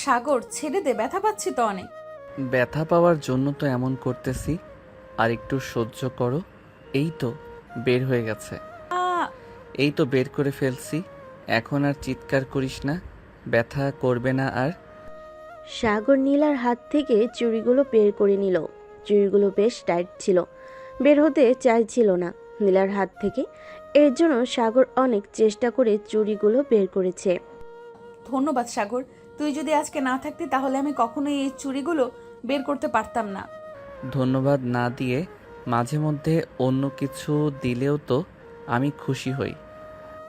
সাগর ছেড়ে দে, ব্যথা পাচ্ছি তো অনেক। ব্যথা পাওয়ার জন্য তো এমন করতেছি, আর একটু সহ্য করো। এই তো বের হয়ে গেছে। আ এই তো বের করে ফেলছি। এখন আর চিৎকার করিস না, ব্যথা করবে না আর। সাগর নীলার হাত থেকে চুড়িগুলো বের করে নিল। চুড়িগুলো বেশ টাইট ছিল, বের হতে চাইছিল না নীলার হাত থেকে। এর জন্য সাগর অনেক চেষ্টা করে চুড়িগুলো বের করেছে। ধন্যবাদ সাগর, তুই যদি আজকে না থাকতি তাহলে আমি কখনোই এই চুড়িগুলো বের করতে পারতাম না। ধন্যবাদ না দিয়ে মাঝে মধ্যে অন্য কিছু দিলেও তো আমি খুশি হই।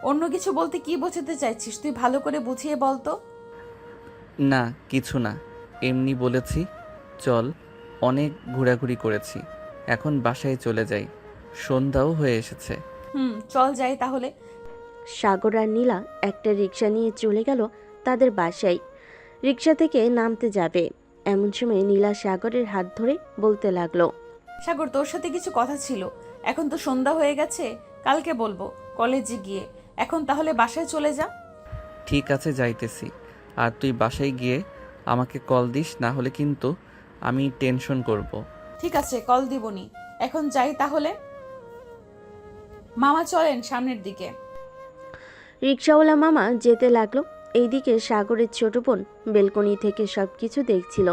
অন্য কিছু বলতে কি বোঝাতে চাইছিস? তুই ভালো করে বুঝিয়ে বল তো। না কিছু না, এমনি বলেছি। চল, অনেক ঘোরাঘুরি করেছি, এখন বাসায় চলে যাই। সন্ধ্যাও হয়ে এসেছে। চল যাই তাহলে। সাগর আর নীলা একটা রিক্সা নিয়ে চলে গেল তাদের বাসায়। রিক্সা থেকে নামতে যাবে এমন সময় নীলা সাগরের হাত ধরে বলতে লাগলো, সাগর, তোর সাথে কিছু কথা ছিল। এখন তো সন্ধ্যা হয়ে গেছে, কালকে বলবো কলেজে গিয়ে। এখন তাহলে বাসায় চলে যা। ঠিক আছে, যাইতেছি। আর তুই বাসায় গিয়ে আমাকে কল দিস, না হলে কিন্তু আমি টেনশন করব। ঠিক আছে, কল দিবনি। এখন যাই তাহলে। মামা চলেন সামনের দিকে। রিক্সাওয়ালা মামা যেতে লাগলো। এইদিকে সাগরের ছোট বোন বেলকনি থেকে সবকিছু দেখছিল।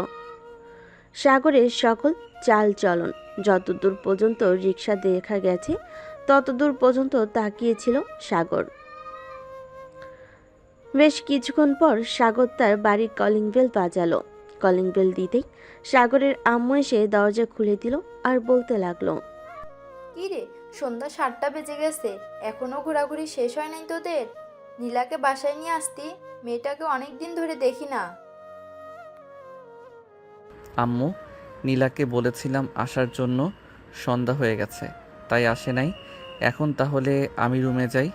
সাগরের সকল চাল চলন, যতদূর পর্যন্ত রিক্সা দেখা গেছে ততদূর পর্যন্ত তাকিয়েছিল সাগর। বেশ কিছুক্ষণ পর সাগর তার বাড়ির কলিং বেল বাজালো। কলিং বেল দিতেই সাগরের আম্মু এসে দরজা খুলে দিল আর বলতে লাগলো, কি রে, সন্ধ্যা 7টা বেজে গেছে, এখনো ঘোরাঘুরি শেষ হয় নাই তোদের? নীলাকে বাসায় নিয়ে আসতি, মেয়েটাকে অনেক দিন ধরে দেখি না। আম্মু, নীলাকে বলেছিলাম আসার জন্য, সন্ধ্যা হয়ে গেছে তাই আসে নাই। এখন তাহলে আমি রুমে যাই।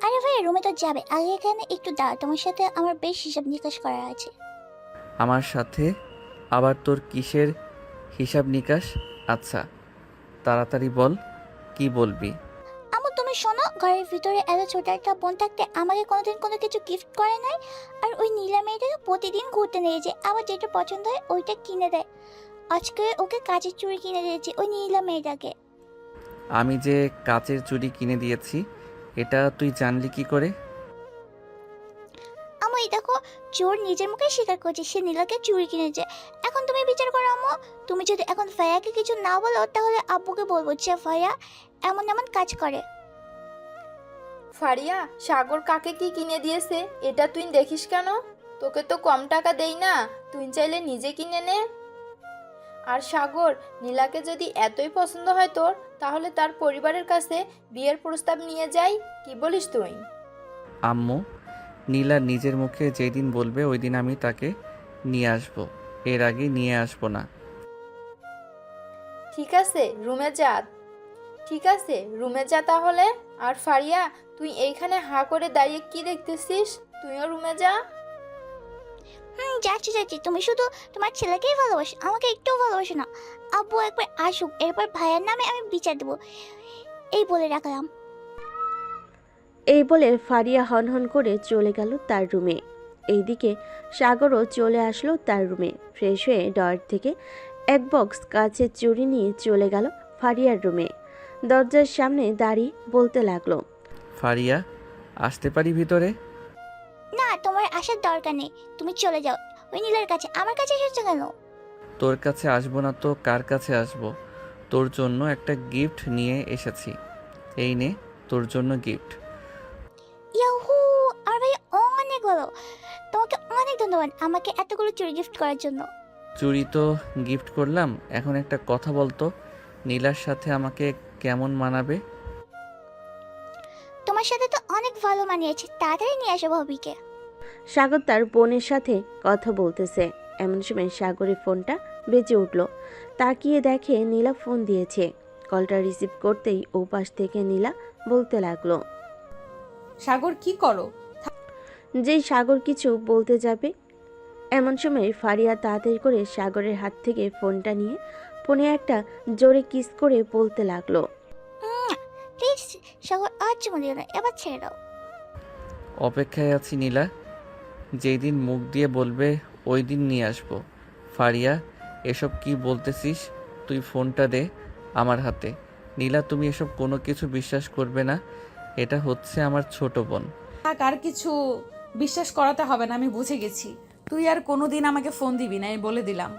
আরে ভাই, রুমে তো যাবে, আগে এখানে একটু দাঁড়া, তোমার সাথে আমার বেশ হিসাব নিকাশ করা আছে। আমার সাথে আবার তোর কিসের হিসাব নিকাশ? আচ্ছা তাড়াতাড়ি বল, কি বলবি? আমু তুমি শোনো, ঘরের ভিতরে এত ছোট একটা বোন থাকতে আমাকে কোনোদিন কোনো কিছু গিফট করে নাই। আর ওই নীলা মেয়েটাকে প্রতিদিন ঘুরতে নিয়ে যায়, আবার যেটা পছন্দ হয় ওইটা কিনে দেয়। আজকে ওকে কাচের চুড়ি কিনে দিয়েছি ওই নীলা মেয়েটাকে। আমি যে কাচের চুড়ি কিনে দিয়েছি, এটা তুই জানলি কি করে? আমু এই দেখো, চোর নিজের মুখে স্বীকার করছে সে নীলাকে চুড়ি কিনেছে। এখন তুমি বিচার করো আমু, তুমি যদি এখন ফায়াকে কিছু না বলো তাহলে আব্বুকে বলবো যে ফায়া এমন এমন কাজ করে। ফারিয়া, সাগর কাকে কি কিনে দিয়েছে এটা তুই দেখিস কেন? তোকে তো কম টাকা দেই না, তুই চাইলে নিজে কিনে নে। আর সাগর, নীলাকে যদি এতই পছন্দ হয় তোর, তাহলে তার পরিবারের কাছে বিয়ের প্রস্তাব নিয়ে যাই, কি বলিস তুই? আম্মু, নীলা নিজের মুখে যেদিন বলবে ওই দিন আমি তাকে নিয়ে আসব, এর আগে নিয়ে আসব না। ঠিক আছে রুমে যা। ঠিক আছে রুমে যা তাহলে। আর ফারিয়া, তুই এইখানে হাঁ করে দাঁড়িয়ে কি দেখতেছিস? তুইও রুমে যা। যাচ্ছি যাচ্ছি, তুমি শুধু তোমার ছেলেকেই ভালোবাসো, আমাকে একটুও ভালোবাসো না। আব্বু একবার আসুক, এরপর ভাইয়ের নামে আমি বিচার দেবো, এই বলে রাখলাম। এই বলে ফারিয়া হনহন করে চলে গেল তার রুমে। এইদিকে সাগরও চলে আসলো তার রুমে। ফ্রেশ হয়ে ডয়ার থেকে এক বক্স কাচের চুড়ি নিয়ে চলে গেল ফারিয়ার রুমে। দরজার সামনে দাঁড়িয়ে বলতে লাগলো, ফারিয়া, আসতে পারি ভিতরে? না, তোমার আসার দরকার নেই, তুমি চলে যাও ওই নীলার কাছে। আমার কাছে এসেছো কেন? তোর কাছে আসবো না তো কার কাছে আসবো? তোর জন্য একটা গিফট নিয়ে এসেছি, এই নে তোর জন্য গিফট। ইয়াহু, আর ভাই অনেক ভালো, তোমাকে অনেক ধন্যবাদ আমাকে এতগুলো চুড়ি গিফট করার জন্য। চুড়ি তো গিফট করলাম, এখন একটা কথা বলতো, নীলার সাথে আমাকে কেমন মানাবে? তোমার সাথে তো অনেক ভালো মানিয়েছে, তাড়াতাড়ি নিয়ে আসো ভাবিকে। সাগর তার বোনের সাথে কথা বলতেছে। এমন সময় সাগরের ফোনটা বেজে উঠল। তাকিয়ে দেখে নীলা ফোন দিয়েছে। কলটা রিসিভ করতেই ও পাশ থেকে নীলা বলতে লাগলো, সাগর কি করো? যেই সাগর কিছু বলতে যাবে এমন সময় ফারিয়া তাড়াতাড়ি করে সাগরের হাত থেকে ফোনটা নিয়ে ফোনে একটা জোরে কিস করে বলতে লাগলো, প্লিজ সাগর, আর চুমু দিও না, এবার ছেড়ে দাও। অপেক্ষায় আছি নীলা, যেই দিন মুখ দিয়ে বলবে ওই দিন নিয়ে আসবো। ফারিয়া, এসব কি বলতেছিস? তুই ফোনটা দে আমার হাতে। নীলা, তুমি এসব কোনো কিছু বিশ্বাস করবে না। এটা হচ্ছে আমার ছোট বোন। থাক, আর কিছু বিশ্বাস করাতে হবে না, আমি বুঝে গেছি। তুই আর কোনোদিন আমাকে ফোন দিবি না, আমি বলে দিলাম।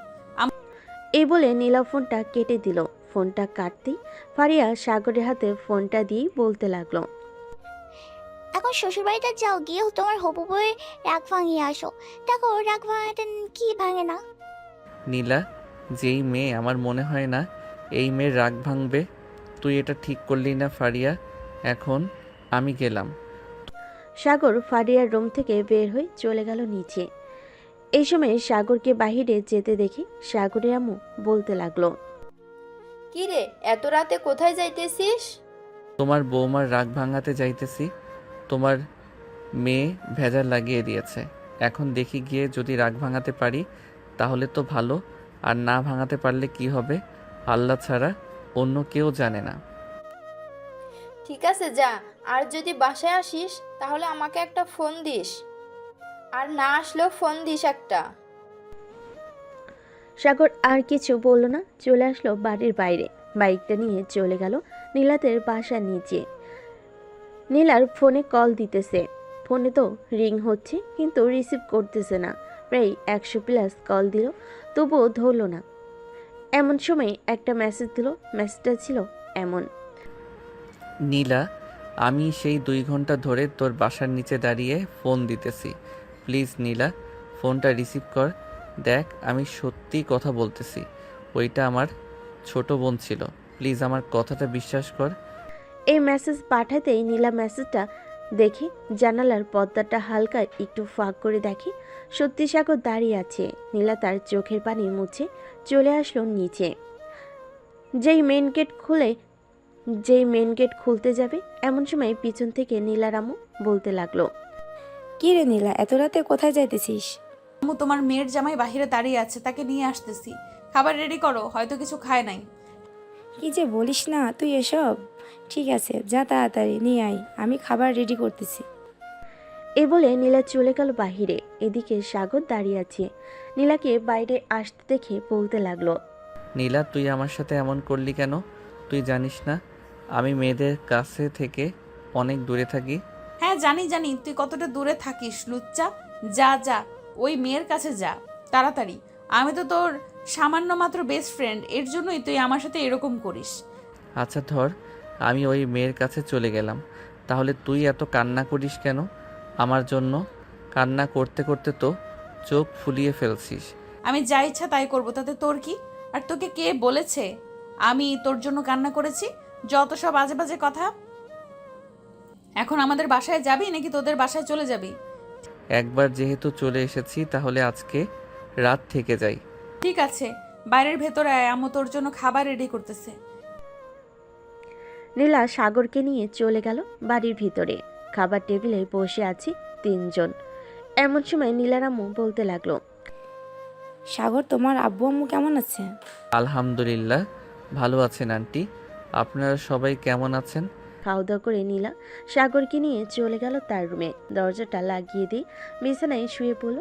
এই বলে নীলা ফোনটা কেটে দিল। ফোনটা কাটতেই ফারিয়া সাগরের হাতে ফোনটা দিয়েই বলতে লাগলো, এখন শ্বশুরবাড়িতে যাও, গিয়ে তোমার হবু বউয়ের রাগ ভাঙিয়ে আসো। দেখো রাগ ভাঙাতে কি ভাঙে না। নীলা, যেই মেয়ে আমার মনে হয় না এই মেয়ের রাগ ভাঙবে। তুই এটা ঠিক করলি না ফারিয়া। এখন আমি গেলাম। সাগর ফারিয়ার রুম থেকে বের হয়ে চলে গেল নিচে। এই সময় সাগরকে বাহিরে যেতে দেখে সাগরের আম্মু বলতে লাগলো, কি রে, এত রাতে কোথায় যাইতেছিস? তোমার বৌমার রাগ ভাঙাতে যাইতেছি। তোমার মেয়ে ভেজাল লাগিয়ে দিয়েছে। এখন দেখি গিয়ে যদি রাগ ভাঙাতে পারি তাহলে তো ভালো, আর না ভাঙাতে পারলে কি হবে আল্লাহ ছাড়া অন্য কেউ জানে না। ঠিক আছে যা, আর যদি বাসায় আসিস তাহলে আমাকে একটা ফোন দিস, আর না আসলেও ফোন দিস একটা। সাগর আর কিছু বলল না, চলে আসলো বাড়ির বাইরে। বাইকটা নিয়ে চলে গেল নীলাদের বাসার নিচে। নীলার ফোনে কল দিতেছে, ফোনে তো রিং হচ্ছে কিন্তু রিসিভ করতেছে না। প্রায় 100+ কল দিল, তবুও ধরল না। এমন সময় একটা মেসেজ দিল। মেসেজটা ছিল এমন, নীলা, আমি সেই 2 ঘন্টা ধরে তোর বাসার নিচে দাঁড়িয়ে ফোন দিতেছি। প্লিজ নীলা, ফোনটা রিসিভ কর। দেখ, আমি সত্যি কথা বলতেছি। ওইটা আমার ছোট বোন ছিল। প্লিজ আমার কথাটা বিশ্বাস কর। এই মেসেজ পাঠাতেই নীলা মেসেজটা দেখে জানালার পর্দাটা হালকা একটু ফাঁক করে দেখে সত্যি সাগর দাঁড়িয়ে আছে। নীলা তার চোখের পানি মুছে চলে আসলো নিচে। যেই মেন গেট খুলতে যাবে এমন সময় পিছন থেকে নীলা রামু বলতে লাগলো, কি রে নীলা, এত রাতে কোথায় যাইতেছিস? আম্মু, তোমার মেয়ের জামাই বাহিরে দাঁড়িয়ে আছে, তাকে নিয়ে আসতেছি। খাবার রেডি করো, হয়তো কিছু খায় নাই। কি যে বলিস না তুই এসব। ঠিক আছে, যা তাড়াতাড়ি নিয়ে আয়, আমি খাবার রেডি করতেছি। এ বলে নীলা চলে গেল বাহিরে। এদিকে সাগর দাঁড়িয়ে আছে। নীলাকে বাইরে আসতে দেখে বলতে লাগলো, নীলা, তুই আমার সাথে এমন করলি কেন? তুই জানিস না আমি মেয়েদের কাছে থেকে অনেক দূরে থাকি? হ্যাঁ জানি জানি, তুই কতটা দূরে থাকিস লুচ্চা। যা যা, ওই মেয়ের কাছে যা তাড়াতাড়ি। আমি তো তোর সামান্য মাত্র বেস্ট ফ্রেন্ড, এর জন্যই তুই আমার সাথে এরকম করিস। আচ্ছা ধর, আমি ওই মেয়ের কাছে চলে গেলাম। তাহলে তুই এত কান্না করিস কেন আমার জন্য? কান্না করতে করতে তো চোখ ফুলিয়ে ফেলছিস। আমি যা ইচ্ছা তাই করবো, তাতে তোর কি? আর তোকে কে বলেছে আমি তোর জন্য কান্না করেছি? যত সব বাজে বাজে কথা। এখন আমাদের বাসায় যাবি নাকি তোদের বাসায় চলে যাবি? একবার যেহেতু চলে এসেছি তাহলে আজকে রাত থেকে যাই। ঠিক আছে, বাইরের ভেতরে আয়, আম্মু তোর জন্য খাবার রেডি করতেছে। নীলা সাগরকে নিয়ে চলে গেল বাড়ির ভিতরে। খাবার টেবিলে বসে আছে 3 জন। এমন সময় নীলার আম্মু বলতে লাগলো, সাগর, তোমার আব্বু আম্মু কেমন আছে? আলহামদুলিল্লাহ ভালো আছেন আন্টি। আপনারা সবাই কেমন আছেন? খাওয়া দাওয়া করে নীলা সাগরকে নিয়ে চলে গেল তার রুমে। দরজাটা লাগিয়ে দিয়ে বিছানায় শুয়ে পড়ল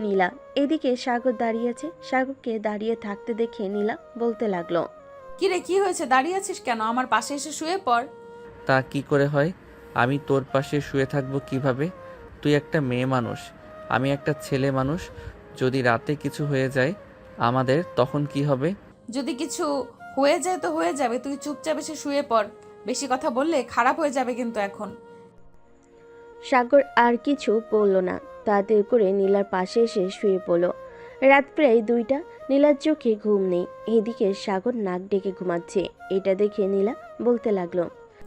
নীলা। এদিকে সাগর দাঁড়িয়ে আছে। সাগরকে দাঁড়িয়ে থাকতে দেখে নীলা বলতে লাগলো, কিরে, কি হয়েছে? দাঁড়িয়ে আছিস কেন? আমার পাশে এসে শুয়ে পড়। তা কি করে হয়? আমি তোর পাশে শুয়ে থাকবো কিভাবে? তুই একটা মেয়ে মানুষ, আমি একটা ছেলে মানুষ। যদি রাতে কিছু হয়ে যায় আমাদের, তখন কি হবে? যদি কিছু হয়ে যায় তো হয়ে যাবে, তুই চুপচাপ এসে শুয়ে পড়। বেশি কথা বললে খারাপ হয়ে যাবে কিন্তু এখন। সাগর আর কিছু বলল না, তাড়াতাড়ি করে নীলার পাশে এসে শুয়ে পড়ল। রাত প্রায় 2টা। নীলার চোখে ঘুম নেই। এদিকে সাগর নাক ডেকে ঘুমাচ্ছে। এটা দেখে নীলা বলতে লাগলো,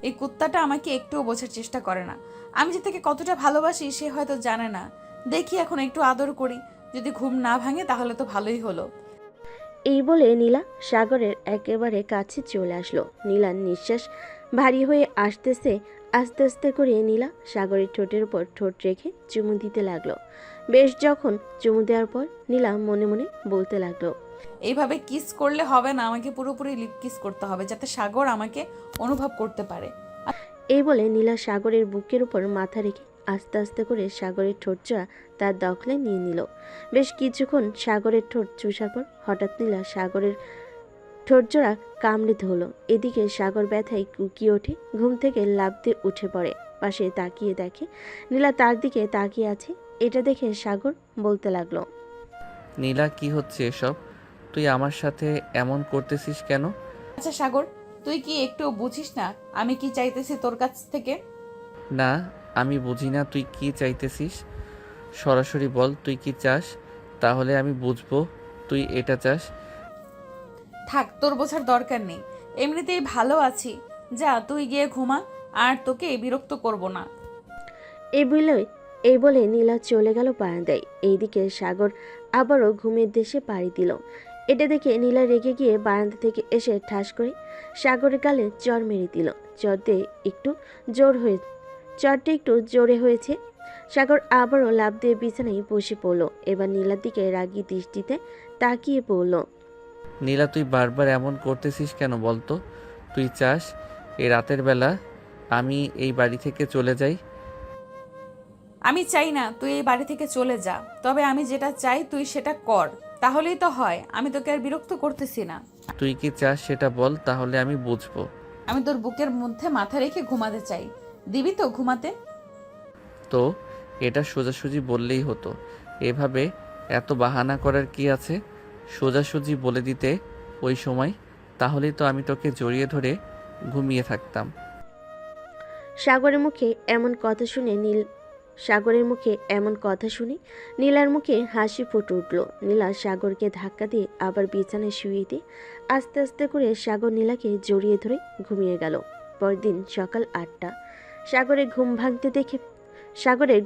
এই কুত্তাটা আমাকে একটুও বোঝার চেষ্টা করে না। আমি যে তাকে কতটা ভালোবাসি সে হয়তো জানে না। দেখি এখন একটু আদর করি, যদি ঘুম না ভাঙে তাহলে তো ভালোই হলো। এই বলে নীলা সাগরের একেবারে কাছে চলে আসলো। নীলার নিঃশ্বাস ভারী হয়ে আসতেছে। আস্তে আস্তে করে নীলা সাগরের ঠোঁটের উপর ঠোঁট রেখে চুমু দিতে লাগলো। বেশ যখন চুমু দেওয়ার পর নীলা মনে মনে বলতে লাগলো, এইভাবে কিস করলে হবে না, আমাকে পুরোপুরি লিপ কিস করতে হবে যাতে সাগর আমাকে অনুভব করতে পারে। এই বলে নীলা সাগরের বুকের উপর মাথা রেখে আস্তে আস্তে করে সাগরের ঠোঁটজোড়া তার দখলে নিয়ে নিল। বেশ কিছুক্ষণ সাগরের ঠোঁট চুষার পর হঠাৎ নীলা সাগরের ঠোঁটজোড়া কামড়ে ধরল। এদিকে সাগর ব্যথায় কুকিয়ে ওঠে, ঘুম থেকে লাফ দিয়ে উঠে পড়ে। পাশে তাকিয়ে দেখে নীলা তার দিকে তাকিয়ে আছে। এটা দেখে সাগর বলতে লাগলো, নীলা, কি হচ্ছে এসব? তুই আমার সাথে এমন করতেছিস কেন? আচ্ছা সাগর, তুই কি একটু বুঝিস না আমি কি চাইতেছি তোর কাছ থেকে? না, আমি বুঝি না তুই কি চাইতেছিস। সরাসরি বল তুই কি চাস, তাহলে আমি বুঝবো তুই এটা চাস। থাক, তোর বোঝার দরকার নেই, এমনিতেই ভালো আছি। যা তুই গিয়ে ঘুমা, আর তোকে বিরক্ত করব না। এই বলে নীলা চলে গেল বারান্দায়। এইদিকে সাগর আবারও ঘুমের দেশে পাড়ি দিল। এটা দেখে নীলা রেগে গিয়ে বারান্দা থেকে এসে ঠাস করে সাগরের গালে চড় মেরে দিল। চড়টা একটু জোরে হয়েছে। সাগর আবারও লাফ দিয়ে বিছানায় বসে পড়ল। এবার নীলার দিকে রাগী দৃষ্টিতে তাকিয়ে পড়ল। নীলা, তুই বারবার এমন করতেছিস কেন বলতো? তুই চাস এই রাতের বেলা আমি এই বাড়ি থেকে চলে যাই? আমি চাই না তুই এই বাড়ি থেকে চলে যা, তবে আমি যেটা চাই তুই সেটা কর, তাহলেই তো হয়। আমি তোকে আর বিরক্ত করতেছি না। তুই কি চাস সেটা বল, তাহলে আমি বুঝবো। আমি তোর বুকের মধ্যে মাথা রেখে ঘুমাতে চাই, দিবি তো ঘুমাতে? তো এটা সোজাসুজি বললেই হতো, এভাবে এত বাহানা করার কি আছে? সোজাসুজি বলে দিতে ওই সময়, তাহলেই তো আমি তোকে জড়িয়ে ধরে ঘুমিয়ে থাকতাম। সাগরের মুখে এমন কথা শুনে নীলার মুখে হাসি ফুটে উঠল। নীলা সাগরকে ধাক্কা দিয়ে আবার বিছানায় শুয়ে দিয়ে আস্তে আস্তে করে সাগর নীলাকে জড়িয়ে ধরে ঘুমিয়ে গেল। পরদিন সকাল 8টা। সাগরের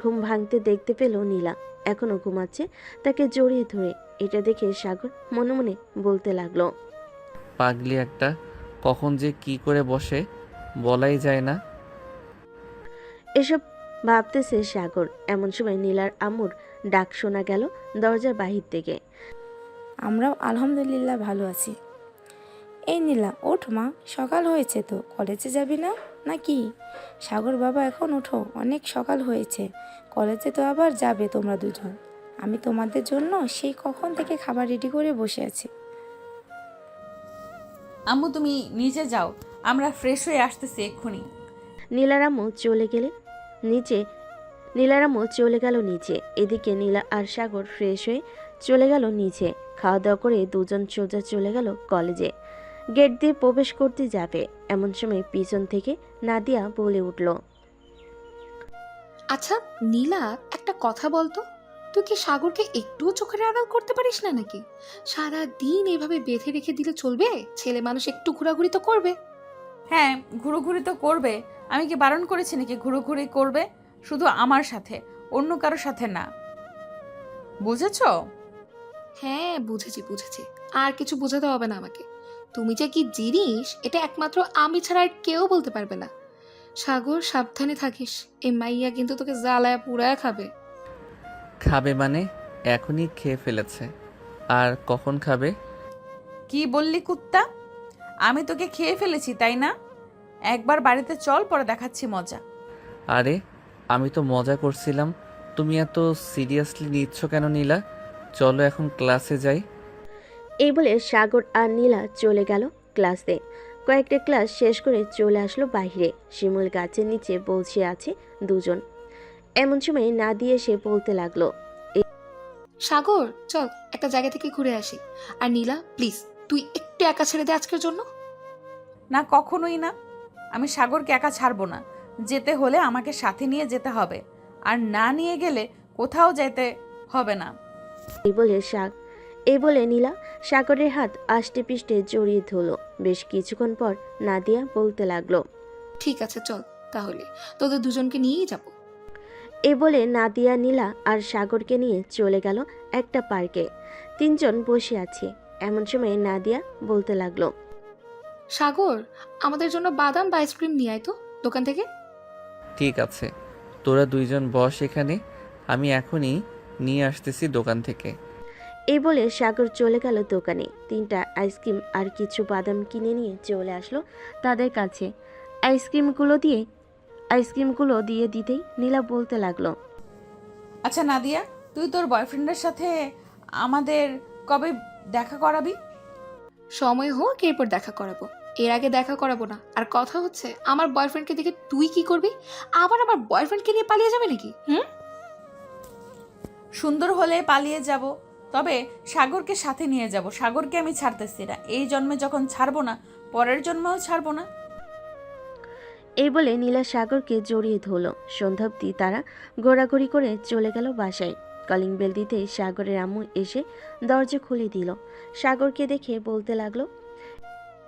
ঘুম ভাঙতে দেখতে পেল নীলা এখনো ঘুমাচ্ছে, তাকে জড়িয়ে ধরে। এটা দেখে সাগর মনে মনে বলতে লাগলো, পাগলি একটা, কখন যে কি করে বসে বলাই যায় না। এসব ভাবতেছে সাগর। এমন সময় নীলার আম্মুর ডাক শোনা গেল দরজার বাহির থেকে। আমরাও আলহামদুলিল্লাহ ভালো আছি। এই নীলা, ওঠ মা, সকাল হয়েছে তো, কলেজে যাবি না নাকি? সাগর বাবা, এখন ওঠো, অনেক সকাল হয়েছে, কলেজে তো আবার যাবে তোমরা দুজন। আমি তোমাদের জন্য সেই কখন থেকে খাবার রেডি করে বসে আছি। আম্মু তুমি নিচে যাও, আমরা ফ্রেশ হয়ে আসতেছি এক্ষুনি। নীলার আম্মু চলে গেল নিচে। এদিকে নীলা আর সাগর ফ্রেশ হয়ে চলে গেল নিচে। খাওয়া দাওয়া করে দুজন সোজা চলে গেল কলেজে। গেট দিয়ে প্রবেশ করতে যাবে, এমন সময় পিছন থেকে নাদিয়া বলে উঠল, আচ্ছা নীলা, একটা কথা বলতো, তুই কি সাগরকে একটুও চোখের আড়াল করতে পারিস না নাকি? সারা দিন এভাবে বেঁধে রেখে দিলে চলবে? ছেলে মানুষ একটু ঘোরাঘুরি তো করবে। হ্যাঁ, ঘুরোঘুরি তো করবে। আমি কি বারণ করেছি নাকি ঘুরোঘুরি করবে? শুধু আমার সাথে, অন্য কারোর সাথে না, বুঝেছো? হ্যাঁ বুঝেছি বুঝেছি, আর কিছু বোঝাতে হবে না আমাকে। তুমি যে কি জিনিস এটা একমাত্র আমি ছাড়া আর কেউ বলতে পারবে না। সাগর, সাবধানে থাকিস, এই মাইয়া কিন্তু তোকে জ্বালায় পুড়ায় খাবে। খাবে মানে এখনই খেয়ে ফেলেছে, আর কখন খাবে? কি বললি কুত্তা? আমি তোকে খেয়ে ফেলেছি তাই না? একবার বাড়িতে চল, পরে দেখাচ্ছি মজা। আরে আমি তো মজা করছিলাম, তুমি এত সিরিয়াসলি নিচ্ছ কেন নীলা? চলো এখন ক্লাসে যাই। এই বলে সাগর আর নীলা চলে গেল ক্লাসে। কয়েকটা ক্লাস শেষ করে চলে আসলো বাইরে। শিমুল গাছের নিচে বসে আছে দুজন। এমন সময় নাদিয়া এসে বলতে লাগলো, সাগর চল একটা জায়গা থেকে ঘুরে আসি। আর নীলা প্লিজ, তুই একটু একা ছেড়ে দে আজকের জন্য। না, কখনোই না। আমি সাগরকে একা ছাড়বো না। যেতে হলে আমাকে সাথে নিয়ে যেতে হবে, আর না নিয়ে গেলে কোথাও যেতে হবে না। এই বলে নীলা সাগরের হাত আষ্টে পিষ্টে জড়িয়ে ধরল। বেশ কিছুক্ষণ পর নাদিয়া বলতে লাগলো, ঠিক আছে চল, তাহলে তোদের দুজনকে নিয়েই যাব। এই বলে নাদিয়া নীলা আর সাগরকে নিয়ে চলে গেল একটা পার্কে। তিনজন বসে আছে। এমন সময় নাদিয়া বলতে লাগলো, সাগর, আমাদের জন্য বাদাম বা আইসক্রিম নিয়ে আয় তো দোকান থেকে। ঠিক আছে, তোরা দুইজন বস এখানে, আমি এখনই নিয়ে আসতেছি দোকান থেকে। এই বলে সাগর চলে গেল দোকানে। 3টা আইসক্রিম আর কিছু বাদাম কিনে নিয়ে চলে আসলো তাদের কাছে। আইসক্রিমগুলো দিয়ে দিতেই নীলা বলতে লাগলো। আচ্ছা নাদিয়া, তুই তোর বয়ফ্রেন্ডের সাথে আমাদের কবে দেখা করাবি? সময় হোক এরপর দেখা করাবো, এর আগে দেখা করাবো না। আর কথা হচ্ছে, আমার বয়ফ্রেন্ডকে দেখে তুই কি করবি? আবার আমার বয়ফ্রেন্ডকে নিয়ে পালিয়ে যাবে নাকি? সুন্দর হলে পালিয়ে যাব, তবে সাগরকে সাথে নিয়ে যাব। সাগরকে আমি ছাড়তেছি না, এই জন্মে যখন ছাড়বো না, পরের জন্মেও ছাড়বো না। এই বলে নীলা সাগরকে জড়িয়ে ধরল। সন্ধ্যাব্দি তারা ঘোরাঘুরি করে চলে গেল বাসায়। কলিং বেল দিতেই সাগরের আম্মু এসে দরজা খুলে দিল। সাগরকে দেখে বলতে লাগলো,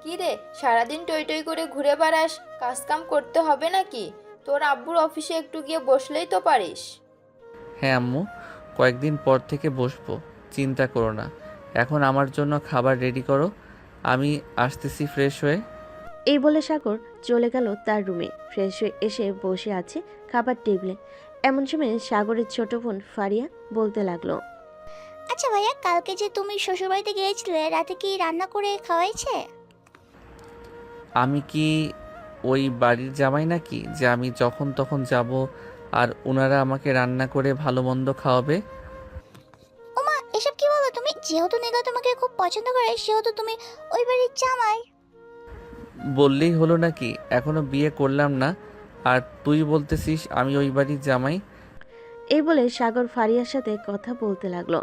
কি রে, সারাদিন টই টই করে ঘুরে বেড়াস, কাজ কাম করতে হবে নাকি? তোর আব্বুর অফিসে একটু গিয়ে বসলেই তো পারিস। হ্যাঁ আম্মু, কয়েকদিন পর থেকে বসবো, চিন্তা করো না। এখন আমার জন্য খাবার রেডি করো, আমি আসতেছি ফ্রেশ হয়ে। এই বলে সাগর চলে গেল তার রুমে। ফ্রেশ হয়ে এসে বসে আছে খাবার টেবিলে। এমন সময় সাগরের ছোট বোন ফারিয়া বলতে লাগলো, আচ্ছা ভাইয়া, কালকে যে তুমি শ্বশুরবাড়িতে গিয়েছিলে, রাতে কি রান্না করে খাওয়াইছে? আমি কি ওই বাড়ির জামাই নাকি যে আমি যখন তখন যাব আর ওনারা আমাকে রান্না করে ভালো মন্দ খাওয়াবে? ওমা, এসব কি বলো তুমি? যেহেতু নীলা তোমাকে খুব পছন্দ করে, সেহেতু তুমি ওই বাড়ির জামাই। বললেই হলো নাকি? এখনো বিয়ে করলাম না আর তুই বলতেছিস আমি ওই বাড়ির জামাই? এই বলে সাগর ফারিয়ার সাথে কথা বলতে লাগলো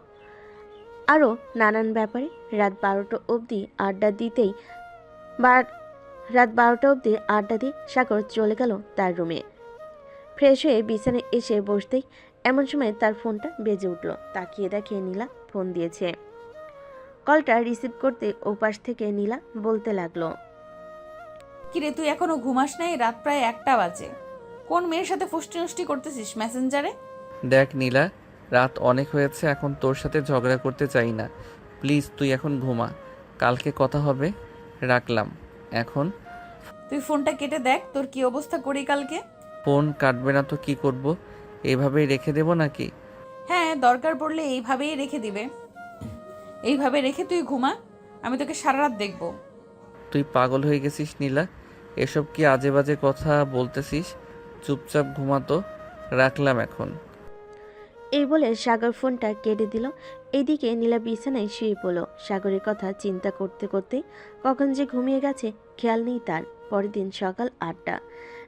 আরও নানান ব্যাপারে। রাত 12টা অবধি আড্ডা দিয়ে সাগর চলে গেল তার রুমে। ফ্রেশ হয়ে বিছানায় এসে বসতেই এমন সময় তার ফোনটা বেজে উঠল। তাকিয়ে দেখে নীলা ফোন দিয়েছে। কলটা রিসিভ করতে ওপাশ থেকে নীলা বলতে লাগলো, কিরে, তুই এখনো ঘুমাস নাই? রাত প্রায় 1টা বাজে। কোন মেয়ের সাথে ফুষ্টি নষ্টি করতেছিস মেসেঞ্জারে? দেখ নীলা, রাত অনেক হয়েছে, এখন তোর সাথে ঝগড়া করতে চাই না। প্লিজ তুই এখন ঘুমা, কালকে কথা হবে। রাখলাম এখন। তুই ফোনটা কেটে দেখ তোর কি অবস্থা করি কালকে। ফোন কাটবে না তো কি করব? এভাবেই রেখে দেব নাকি? হ্যাঁ, দরকার পড়লে এইভাবেই রেখে দিবে। এইভাবে রেখে তুই ঘুমা, আমি তোকে সারা রাত দেখবো। তুই পাগল হয়ে গেছিস নীলা? এসব কি আজে বাজে কথা বলতেছিস? চুপচাপ ঘুমাতো। রাখলাম এখন। এই বলে সাগর ফোনটা কেটে দিল। এইদিকে নীলা বিছানায় শুয়ে পড়ল। সাগরের কথা চিন্তা করতে করতে কখন যে ঘুমিয়ে গেছে খেয়াল নেই তার। পরের দিন সকাল 8টা।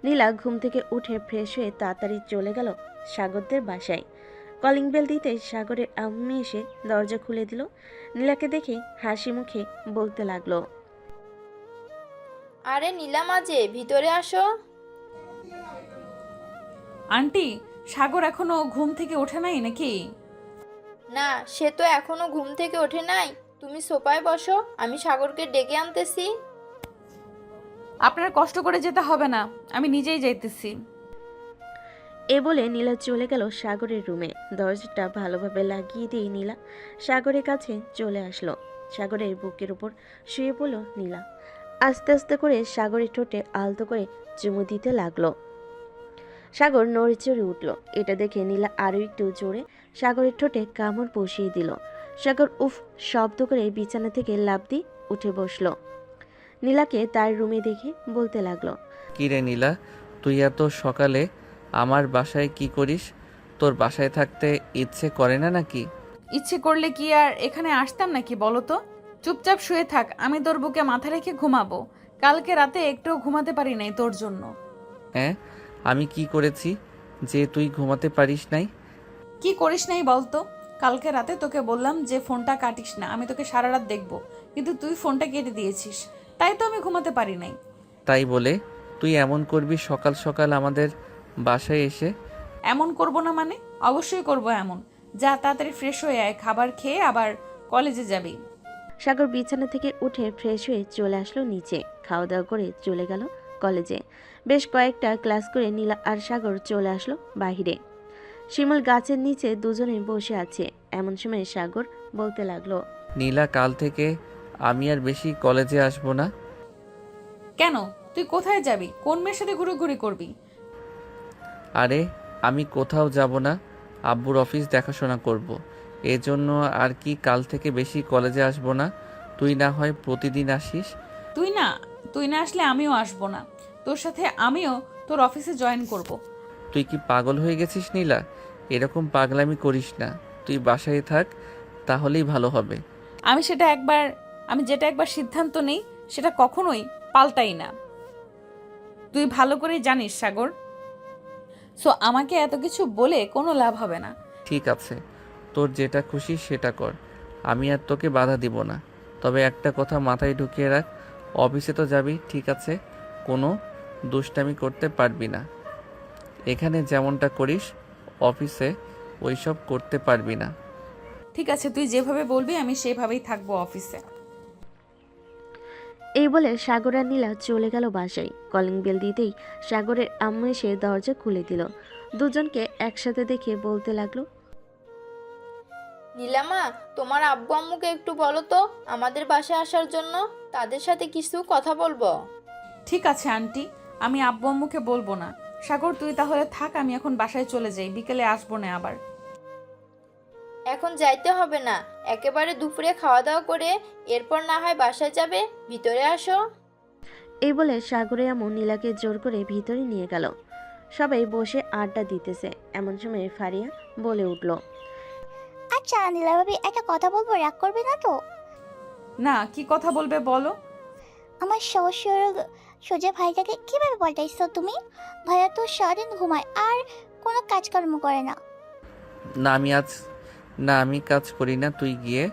নীলা ঘুম থেকে উঠে ফ্রেশ হয়ে তাড়াতাড়ি চলে গেল সাগরদের বাসায়। কলিং বেল দিতে সাগরের আম্মু এসে দরজা খুলে দিল। নীলাকে দেখে হাসি মুখে বলতে লাগলো, আরে নীলা মাঝে, ভিতরে আসো। আন্টি, সাগর এখনো ঘুম থেকে ওঠে নাই নাকি? না, সে তো এখনো ঘুম থেকে ওঠে নাই। তুমি সোফায় বসো, আমি সাগরকে ডেকে আনতেছি। আপনার কষ্ট করে যেতে হবে না, আমি নিজেই যাইতেছি। এ বলে নীলা চলে গেল সাগরের রুমে। দরজাটা ভালোভাবে লাগিয়ে দিয়ে নীলা সাগরের কাছে চলে আসলো। সাগরের বুকের উপর শুয়ে পড়ল নীলা। আস্তে আস্তে করে সাগরের ঠোঁটে আলতো করে চুমু দিতে লাগলো। সাগর নড়ে চড়ে উঠল। এটা দেখে নীলা আরও একটু জোরে সাগরের ঠোঁটে কামড় বসিয়ে দিল। সাগর উফ শব্দ করে বিছানা থেকে লাফ দিয়ে উঠে বসলো। নীলাকে তার রুমে দেখে বলতে লাগলো, কি রে নীলা, তুই এত সকালে আমার বাসায় কি করিস? তোর বাসায় থাকতে ইচ্ছে করে না নাকি? ইচ্ছে করলে কি আর এখানে আসতাম নাকি বলো তো? চুপচাপ শুয়ে থাক, আমি তোর বুকে মাথা রেখে ঘুমাবো। কালকে রাতে একটুও ঘুমাতে পারি নাই তোর জন্য। হ্যাঁ, আমি কি করেছি যে তুই ঘুমাতে পারিস নাই? কি করিস নাই বলতো? কালকে রাতে তোকে বললাম যে ফোনটা কাটিস না, আমি তোকে সারা রাত দেখবো, কিন্তু তুই ফোনটা কেটে দিয়েছিস, তাই তো আমি ঘুমাতে পারি নাই। তাই বলে তুই এমন করবি সকাল সকাল আমাদের বাসায় এসে? এমন করব না মানে? অবশ্যই করব এমন। যা তাড়াতাড়ি ফ্রেশ হয়ে আয়, খাবার খেয়ে আবার কলেজে যাবি। সাগর বিছানা থেকে উঠে ফ্রেশ হয়ে চলে আসলো নিচে। খাওয়া দাওয়া করে চলে গেল কলেজে। বেশ কয়েকটা ক্লাস করে নীলা আর সাগর চলে আসলো বাহিরে। শিমুল গাছের নিচে দুজনে বসে আছে। এমন সময় সাগর বলতে লাগলো, নীলা, কাল থেকে আমি আর বেশি কলেজে আসবো না। কেন? তুই কোথায় যাবি? কোন মেয়ের সাথে ঘুরোঘুরি করবি? আরে আমি কোথাও যাব না, আব্বুর অফিস দেখাশোনা করব। এজন্য আর কি কাল থেকে বেশি কলেজে আসবো না। তুই না হয় প্রতিদিন আসিস। তুই না আসলে আমিও আসবো না। তোর সাথে আমিও তোর অফিসে জয়েন করব। তুই কি পাগল হয়ে গেছিস নীলা? এরকম পাগলামি করিস না। তুই বাসায় থাক, তাহলেই ভালো হবে। আমি যেটা একবার সিদ্ধান্ত নেই সেটা কখনোই পাল্টাই না। তুই ভালো করেই জানিস সাগর। সো আমাকে এত কিছু বলে কোনো লাভ হবে না। ঠিক আছে, তোর যেটা খুশি সেটা কর, আমি আর তোকে বাধা দিব না। তবে একটা কথা মাথায় ঢুকিয়ে রাখ, অফিসে তো যাবি ঠিক আছে, কোনো দুষ্টামি করতে পারবি না। এখানে যেমনটা করিস অফিসে ওইসব করতে পারবি না। ঠিক আছে, তুই যেভাবে বলবি আমি সেভাবেই থাকবো অফিসে। এই বলে সাগর আর নীলা চলে গেল বাসায়। কলিং বেল দিতেই সাগরের আম্মু এসে দরজা খুলে দিল। দুজনকে একসাথে দেখে বলতে লাগলো, নীলামা, তোমার আব্বু আম্মুকে একটু বলো তো আমাদের বাসায় আসার জন্য, তাদের সাথে কিছু কথা বলবো। ঠিক আছে আন্টি, আমি আব্বু আম্মুকে বলবো না। সাগর তুই তাহলে থাক, আমি এখন বাসায় চলে যাই, বিকেলে আসবো না আবার। এখন যাইতে হবে না, একেবারে দুপুরে খাওয়া দাওয়া করে এরপর না হয় বাসায় যাবে, ভিতরে আসো। এই বলে সাগরের আম্মু নীলাকে জোর করে ভিতরে নিয়ে গেল। সবাই বসে আড্ডা দিতেছে। এমন সময় ফারিয়া বলে উঠল, আচ্ছা নীলা ভাবি, একটা কথা বলবো, রাগ করবে না তো? না, কি কথা বলবে বলো। আমার শ্বশুর সোজা ভাইটাকে কিভাবে পাল্টাইছো তুমি? ভাইয়া তো সারাদিন ঘুমায় আর কোনো কাজকর্ম করে না। না আমি কাজ করি না, তুই গিয়ে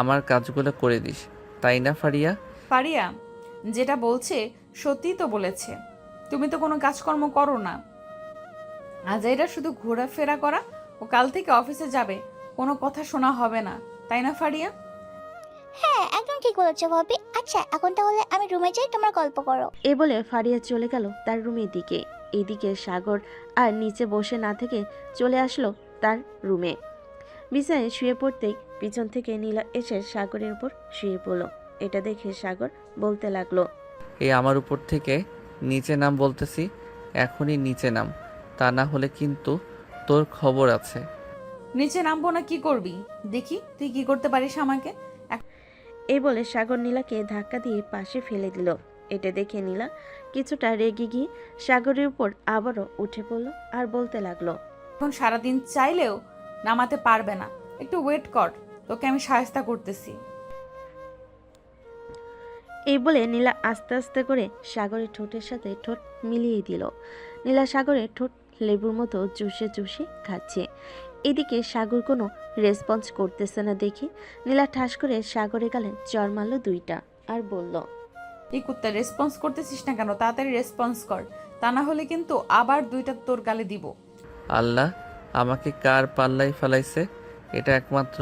আমার কাজগুলো করে দিস, তাই না ফারিয়া? ফারিয়া যেটা বলছে সত্যিই তো বলেছে। তুমি তো কোনো কাজকর্ম করো না। আজাইরা শুধু ঘোরাফেরা করা, ও কাল থেকে অফিসে যাবে, কোনো কথা শোনা হবে না, তাই না ফারিয়া? হ্যাঁ, একদম ঠিক বলেছো ভাবি। আচ্ছা এখন তাহলে আমি রুমে যাই, তোমরা গল্প করো। এই বলে ফারিয়া চলে গেল তার রুমের দিকে। এইদিকে সাগর আর নিচে বসে না থেকে চলে আসলো তার রুমে। বিছানায় শুয়ে পড়তেই পিছন থেকে নীলা এসে সাগরের উপর শুয়ে পড়ল। এটা দেখে সাগর বলতে লাগলো, এই আমার উপর থেকে নিচে নাম বলতেছি, এখনই নিচে নাম, তা না হলে কিন্তু তোর খবর আছে। নিচে নামবো না, কি করবি দেখি তুই কি করতে পারিস আমাকে। এই বলে সাগর নীলাকে ধাক্কা দিয়ে পাশে ফেলে দিল। এটা দেখে নীলা কিছুটা রেগে গিয়ে সাগরের উপর আবারও উঠে পড়ল আর বলতে লাগলো, এখন সারাদিন চাইলেও নামাতে পারবে না, একটু ওয়েট কর, তোকে আমি সাহায্য করতেছি। এই বলে নীলা আস্তে আস্তে করে সাগরের ঠোঁটের সাথে ঠোঁট মিলিয়ে দিল। নীলা সাগরের ঠোঁট লেবুর মতো চুষে চুষে খাচ্ছে। এদিকে সাগর কোনো রেসপন্স করতেছে না দেখে নীলা ঠাস করে সাগরে গালে চড় মারল দুইটা আর বলল, এই কুত্তা রেসপন্স করতেছিস না কেন? তাড়াতাড়ি রেসপন্স কর, তা না হলে কিন্তু আবার দুইটা তোর গালে দিব। আল্লাহ আমাকে কার পাল্লাই ফেলাইছে এটা একমাত্র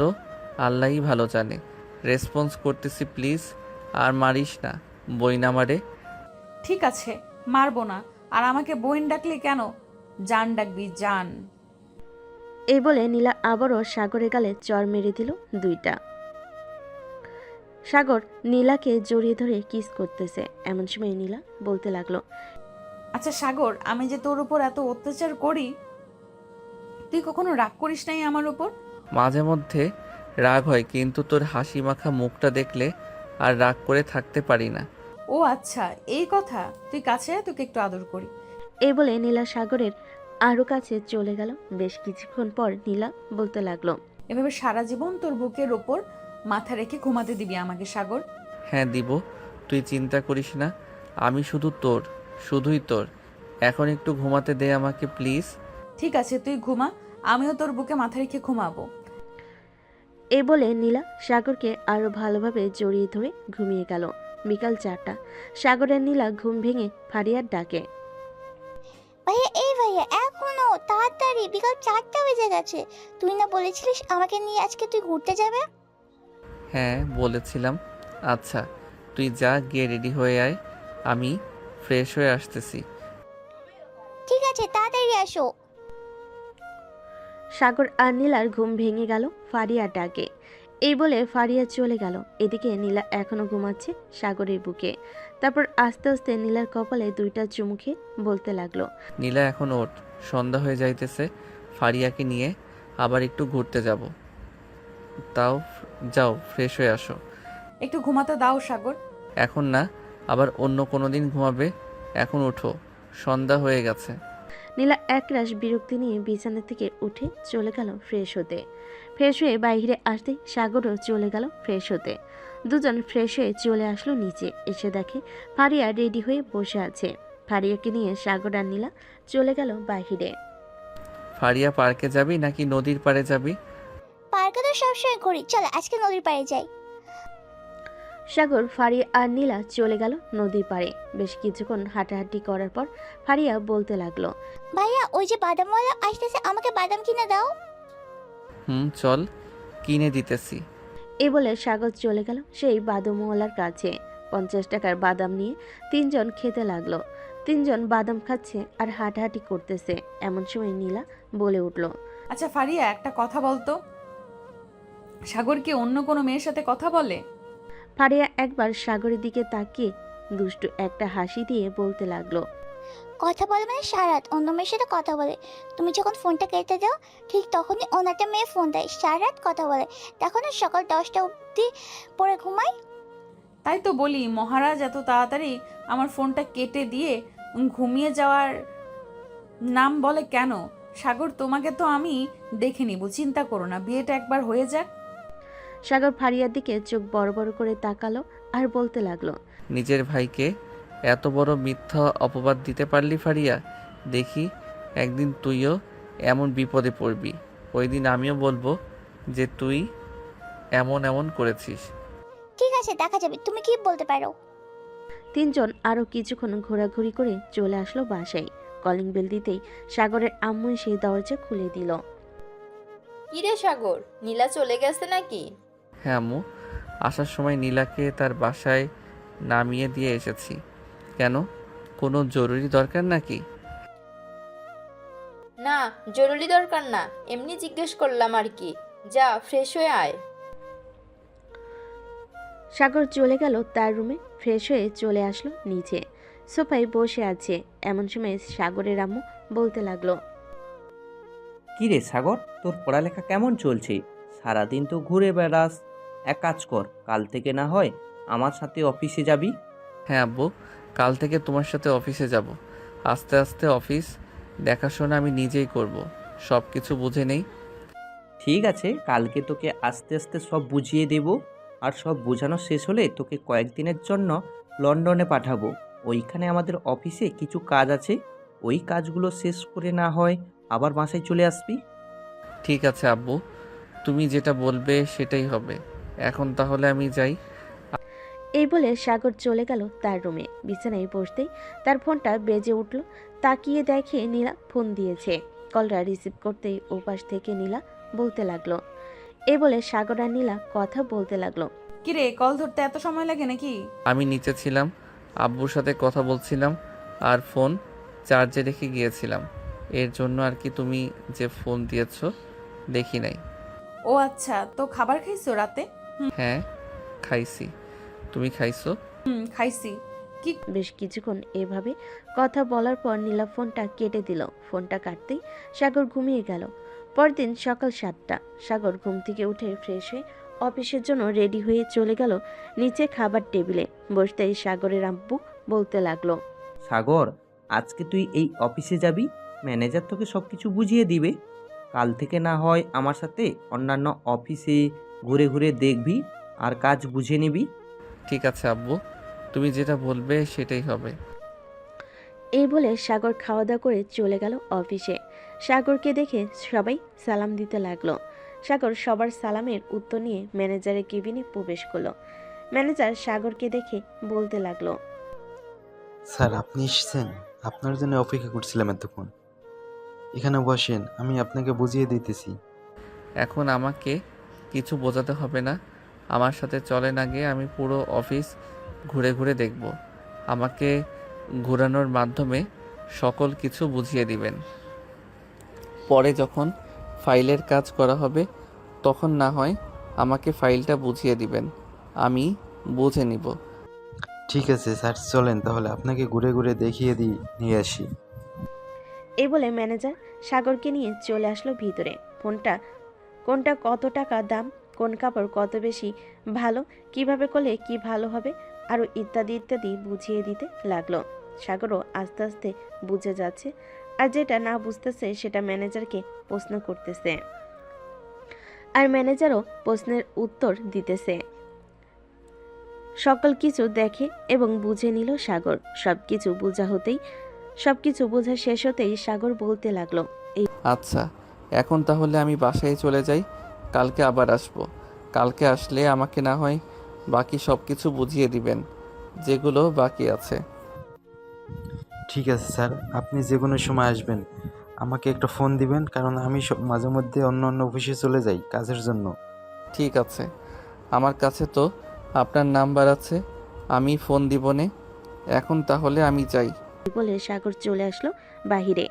আল্লাহই ভালো জানে। রেসপন্স করতেছি প্লিজ, আর মারিস না, বই না মারে। ঠিক আছে, মারবো না। আর আমাকে বোন ডাকলি কেন? জান ডাকবি, জান। এই বলে নীলা আবারও সাগরের গালে চড় মেরে দিল দুইটা। সাগর নীলাকে জড়িয়ে ধরে কিস করতেছে। এমন সময় নীলা বলতে লাগলো, আচ্ছা সাগর, আমি যে তোর উপর এত অত্যাচার করি, তুই কখনো রাগ করিস নাই আমার উপর? মাঝে মধ্যে রাগ হয়, কিন্তু তোর হাসি মাখা মুখটা দেখলে আর রাগ করে থাকতে পারি না। ও আচ্ছা, এই কথা। তুই কাছে আয়, তোকে একটু আদর করি। এই বলে নীলা সাগরের আরো কাছে চলে গেল। বেশ কিছুক্ষণ পর নীলা বলতে লাগলো, এভাবে সারা জীবন তোর বুকের ওপর মাথা রেখে ঘুমাতে দিবি আমাকে সাগর? হ্যাঁ দিব, তুই চিন্তা করিস না, আমি শুধু তোর, শুধুই তোর। এখন একটু ঘুমাতে দে আমাকে প্লিজ। ঠিক আছে, তুই ঘুমা, আমিও তোর বুকে মাথা রেখে ঘুমাবো। এই বলে নীলা সাগরকে আরো ভালোভাবে জড়িয়ে ধরে ঘুমিয়ে গেল। বিকাল 4টা। সাগরের নীলা ঘুম ভেঙে ফারিয়ার ডাকে, ভাইয়া, এই ভাইয়া, এখনো তাড়াতাড়ি, বিকাল 4টা বেজে গেছে। তুই না বলেছিলিস আমাকে নিয়ে আজকে তুই ঘুরতে যাবে? হ্যাঁ বলেছিলাম। আচ্ছা তুই যা, গিয়ে রেডি হয়ে আয়, আমি ফ্রেশ হয়ে আসতেছি। ঠিক আছে, তাড়াতাড়ি আসো। সাগর আর নীলার ঘুম ভেঙে গেল ফারিয়ার ডাকে। এই বলে ফারিয়া চলে গেল। এদিকে নীলা এখনো ঘুমাচ্ছে সাগরের বুকে। তারপর আস্তে আস্তে নীলার কপালে দুইটা চুমুকে বলতে লাগলো, নীলা এখন ওঠ, সন্ধ্যা হয়ে যাইতেছে, ফারিয়াকে নিয়ে আবার একটু ঘুরতে যাব। তাও যাও ফ্রেশ হয়ে আসো। একটু ঘুমাতে দাও সাগর। এখন না, আবার অন্য কোনো দিন ঘুমাবে। এখন ওঠো, সন্ধ্যা হয়ে গেছে। নীলা একরাশ বিরক্তি নিয়ে বিছানা থেকে উঠে চলে গেল ফ্রেশ হতে। ফ্রেশ হয়ে বাইরে আসতেই সাগরও চলে গেল ফ্রেশ হতে। দুজন ফ্রেশ হয়ে চলে আসলো নিচে। এসে দেখে ফারিয়া রেডি হয়ে বসে আছে। ফারিয়াকে নিয়ে সাগর আর নীলা চলে গেল বাইরে। ফারিয়া, পার্কে যাবি নাকি নদীর পাড়ে যাবি? পার্কে তো সবসময় করি, চল আজকে নদীর পাড়ে যাই। সাগর, ফারিয়া আর নীলা চলে গেল নদীর পাড়ে। বেশ কিছুক্ষণ হাঁটাহাঁটি করার পর ফারিয়া বলতে লাগলো, ভাইয়া ওই যে বাদামওয়ালা আসতেছে, আমাকে বাদাম কিনে দাও। চল, কিনে দিতেছি। এই বলে সাগর চলে গেল সেই বাদামওয়ালার কাছে। 50 টাকার বাদাম নিয়ে তিনজন খেতে লাগলো। তিনজন বাদাম খাচ্ছে আর হাঁটাহাঁটি করতেছে। এমন সময় নীলা বলে উঠল, আচ্ছা ফারিয়া, একটা কথা বলতো, সাগর কি অন্য কোনো মেয়ের সাথে কথা বলে? ফারিয়া একবার সাগরের দিকে তাকিয়ে দুষ্টু একটা হাসি দিয়ে বলতে লাগলো, কথা বলে মানে সারাত অন্য মেয়ের সাথে কথা বলে। তুমি যখন ফোনটা কেটে দাও ঠিক তখনই অন্য একটা মেয়ে ফোন দেয়, সারাত কথা বলে। দেখো না সকাল 10টা অবধি পরে ঘুমাই। তাই তো বলি, মহারাজ এত তাড়াতাড়ি আমার ফোনটা কেটে দিয়ে ঘুমিয়ে যাওয়ার নাম বলে কেন? সাগর, তোমাকে তো আমি দেখে নিব, চিন্তা করো না, বিয়েটা একবার হয়ে যাক। সাগর ফারিয়ার দিকে চোখ বড় বড় করে তাকালো আর বলতে লাগলো, নিজের ভাইকে এত বড় মিথ্যা অপবাদ দিতে পারলি ফারিয়া? দেখি একদিন তুইও এমন বিপদে পড়বি। ওই দিন আমিও বলবো যে তুই এমন এমন করেছিস। ঠিক আছে, দেখা যাবে, তুমি কি বলতে পারো। তিনজন আরো কিছুক্ষণ ঘোরাঘুরি করে চলে আসলো বাসায়। কলিং বেল দিতেই সাগরের আম্মু সেই দরজা খুলে দিল। কিরে সাগর, নীলা চলে গেছে নাকি? হ্যাঁ আম্মু, আসার সময় নীলাকে তার বাসায় নামিয়ে দিয়ে এসেছি। কেন, কোনো জরুরি দরকার নাকি? না, জরুরি দরকার না, এমনি জিজ্ঞেস করলাম আর কি। যা ফ্রেশ হয়ে আয়। সাগর চলে গেল তার রুমে। ফ্রেশ হয়ে চলে আসলো নিচে। সোফায় বসে আছে। এমন সময় সাগরের আম্মু বলতে লাগলো, কি রে সাগর, তোর পড়ালেখা কেমন চলছে? সারাদিন তো ঘুরে বেড়াস। এক কাজ কর, কাল থেকে না হয় আমার সাথে অফিসে যাবি। হ্যাঁ আব্বু, কাল থেকে তোমার সাথে অফিসে যাব। আস্তে আস্তে অফিস দেখাশোনা আমি নিজেই করব, সব কিছু বুঝে নেই। ঠিক আছে, কালকে তোকে আস্তে আস্তে সব বুঝিয়ে দেব। আর সব বোঝানো শেষ হলে তোকে কয়েকদিনের জন্য লন্ডনে পাঠাবো। ওইখানে আমাদের অফিসে কিছু কাজ আছে, ওই কাজগুলো শেষ করে না হয় আবার বাসায় চলে আসবি। ঠিক আছে আব্বু, তুমি যেটা বলবে সেটাই হবে। এখন তাহলে আমি যাই। এই বলে সাগর চলে গেল তার রুমে। বিছানায় বসতেই তার ফোনটা বেজে উঠল। তাকিয়ে দেখে নীলা ফোন দিয়েছে। কলটা রিসিভ করতেই ওপাশ থেকে নীলা বলতে লাগলো। এই বলে সাগর আর নীলা কথা বলতে লাগলো। কিরে, কল ধরতে এত সময় লাগে নাকি? আমি নিচে ছিলাম, আব্বুর সাথে কথা বলছিলাম আর ফোন চার্জে রেখে গিয়েছিলাম। এর জন্য আর কি, তুমি যে ফোন দিয়েছো দেখি নাই। ও আচ্ছা, তো খাবার খাইছো রাতে? হ্যাঁ খাইছি, তুমি খাইছো? খাইছি। কি? বেশ কিছুক্ষণ এভাবে কথা বলার পর নীলা ফোনটা কেটে দিল। ফোনটা কাটতেই সাগর ঘুমিয়ে গেল। পরদিন সকাল 7টা। সাগর ঘুম থেকে উঠে ফ্রেশ হয়ে অফিসের জন্য রেডি হয়ে চলে গেল নিচে খাবার টেবিলে। বসতেই সাগরের আব্বু বলতে লাগলো, সাগর, আজকে তুই এই অফিসে যাবি, ম্যানেজার তোকে সব কিছু বুঝিয়ে দিবে। কাল থেকে না হয় আমার সাথে অন্যান্য অফিসে ঘুরে ঘুরে দেখবি আর কাজ বুঝে নিবি। ঠিক আছে আব্বু, তুমি যেটা বলবে সেটাই হবে। এই বলে সাগর খাওয়া দাওয়া করে চলে গেল অফিসে। সাগরকে দেখে সবাই সালাম দিতে লাগলো। সাগর সবার সালামের উত্তর নিয়ে ম্যানেজারের কেবিনে প্রবেশ করলো। ম্যানেজার সাগরকে দেখে বলতে লাগলো, স্যার আপনি এসেছেন, আপনার জন্য অপেক্ষা করছিলাম এতক্ষণ। এখানে বসেন, আমি আপনাকে বুঝিয়ে দিতেছি। এখন আমাকে কিছু বোঝাতে হবে না, আমার সাথে চলেন, আগে আমি পুরো অফিস ঘুরে ঘুরে দেখব। আমাকে ঘোরানোর মাধ্যমে সকল কিছু বুঝিয়ে দিবেন। পরে যখন ফাইলের কাজ করা হবে তখন না হয় আমাকে ফাইলটা বুঝিয়ে দিবেন, আমি বুঝে নিব। ঠিক আছে স্যার, চলেন তাহলে আপনাকে ঘুরে ঘুরে দেখিয়ে নিয়ে আসি। এই বলে ম্যানেজার সাগরকে নিয়ে চলে আসলো ভিতরে। কোনটা কত টাকা দাম, কোন কাপড় কত বেশি ভালো, কিভাবে করলে কি ভালো হবে, আরও ইত্যাদি ইত্যাদি বুঝিয়ে দিতে লাগলো। সাগরও আস্তে আস্তে বুঝে যাচ্ছে, আর যেটা না বুঝতেছে সেটা ম্যানেজারকে প্রশ্ন করতেছে, আর ম্যানেজারও প্রশ্নের উত্তর দিতেছে। সকল কিছু দেখে এবং বুঝে নিল সাগর। সবকিছু বোঝা শেষ হতেই সাগর বলতে লাগলো, আচ্ছা, এখন তাহলে আমি বাসায় চলে যাই, কালকে আবার আসবো। কালকে আসলে আমাকে না হয় বাকি সব কিছু বুঝিয়ে দিবেন, যেগুলো বাকি আছে। ঠিক আছে স্যার, আপনি যে কোনো সময় আসবেন, আমাকে একটা ফোন দিবেন, কারণ আমি মাঝে মধ্যে অন্য অন্য অফিসে চলে যাই কাজের জন্য। ঠিক আছে, আমার কাছে তো আপনার নাম্বার আছে, আমি ফোন দিবনে। এখন তাহলে আমি যাই। বলে সাগর চলে আসলো বাহিরে।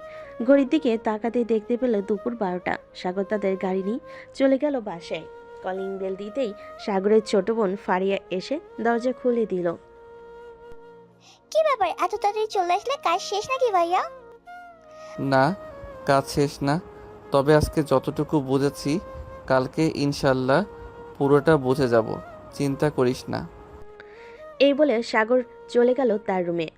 ঘড়ির দিকে তাকাতে দেখতে পেল দুপুর 12টা। সাগর তাদের গাড়ি নিয়ে চলে গেল বাসায়। কলিং বেল দিতেই সাগরের ছোট বোন ফারিয়া এসে দরজা খুলে দিল। কি ব্যাপার, এত তাড়াতাড়ি চলে আসলে? কাজ শেষ নাকি ভাইয়া? না, কাজ শেষ না, তবে আজকে যতটুকু বুঝেছি কালকে ইনশাল্লাহ পুরোটা বুঝে যাব, চিন্তা করিস না। এই বলে সাগর চলে গেল তার রুমে।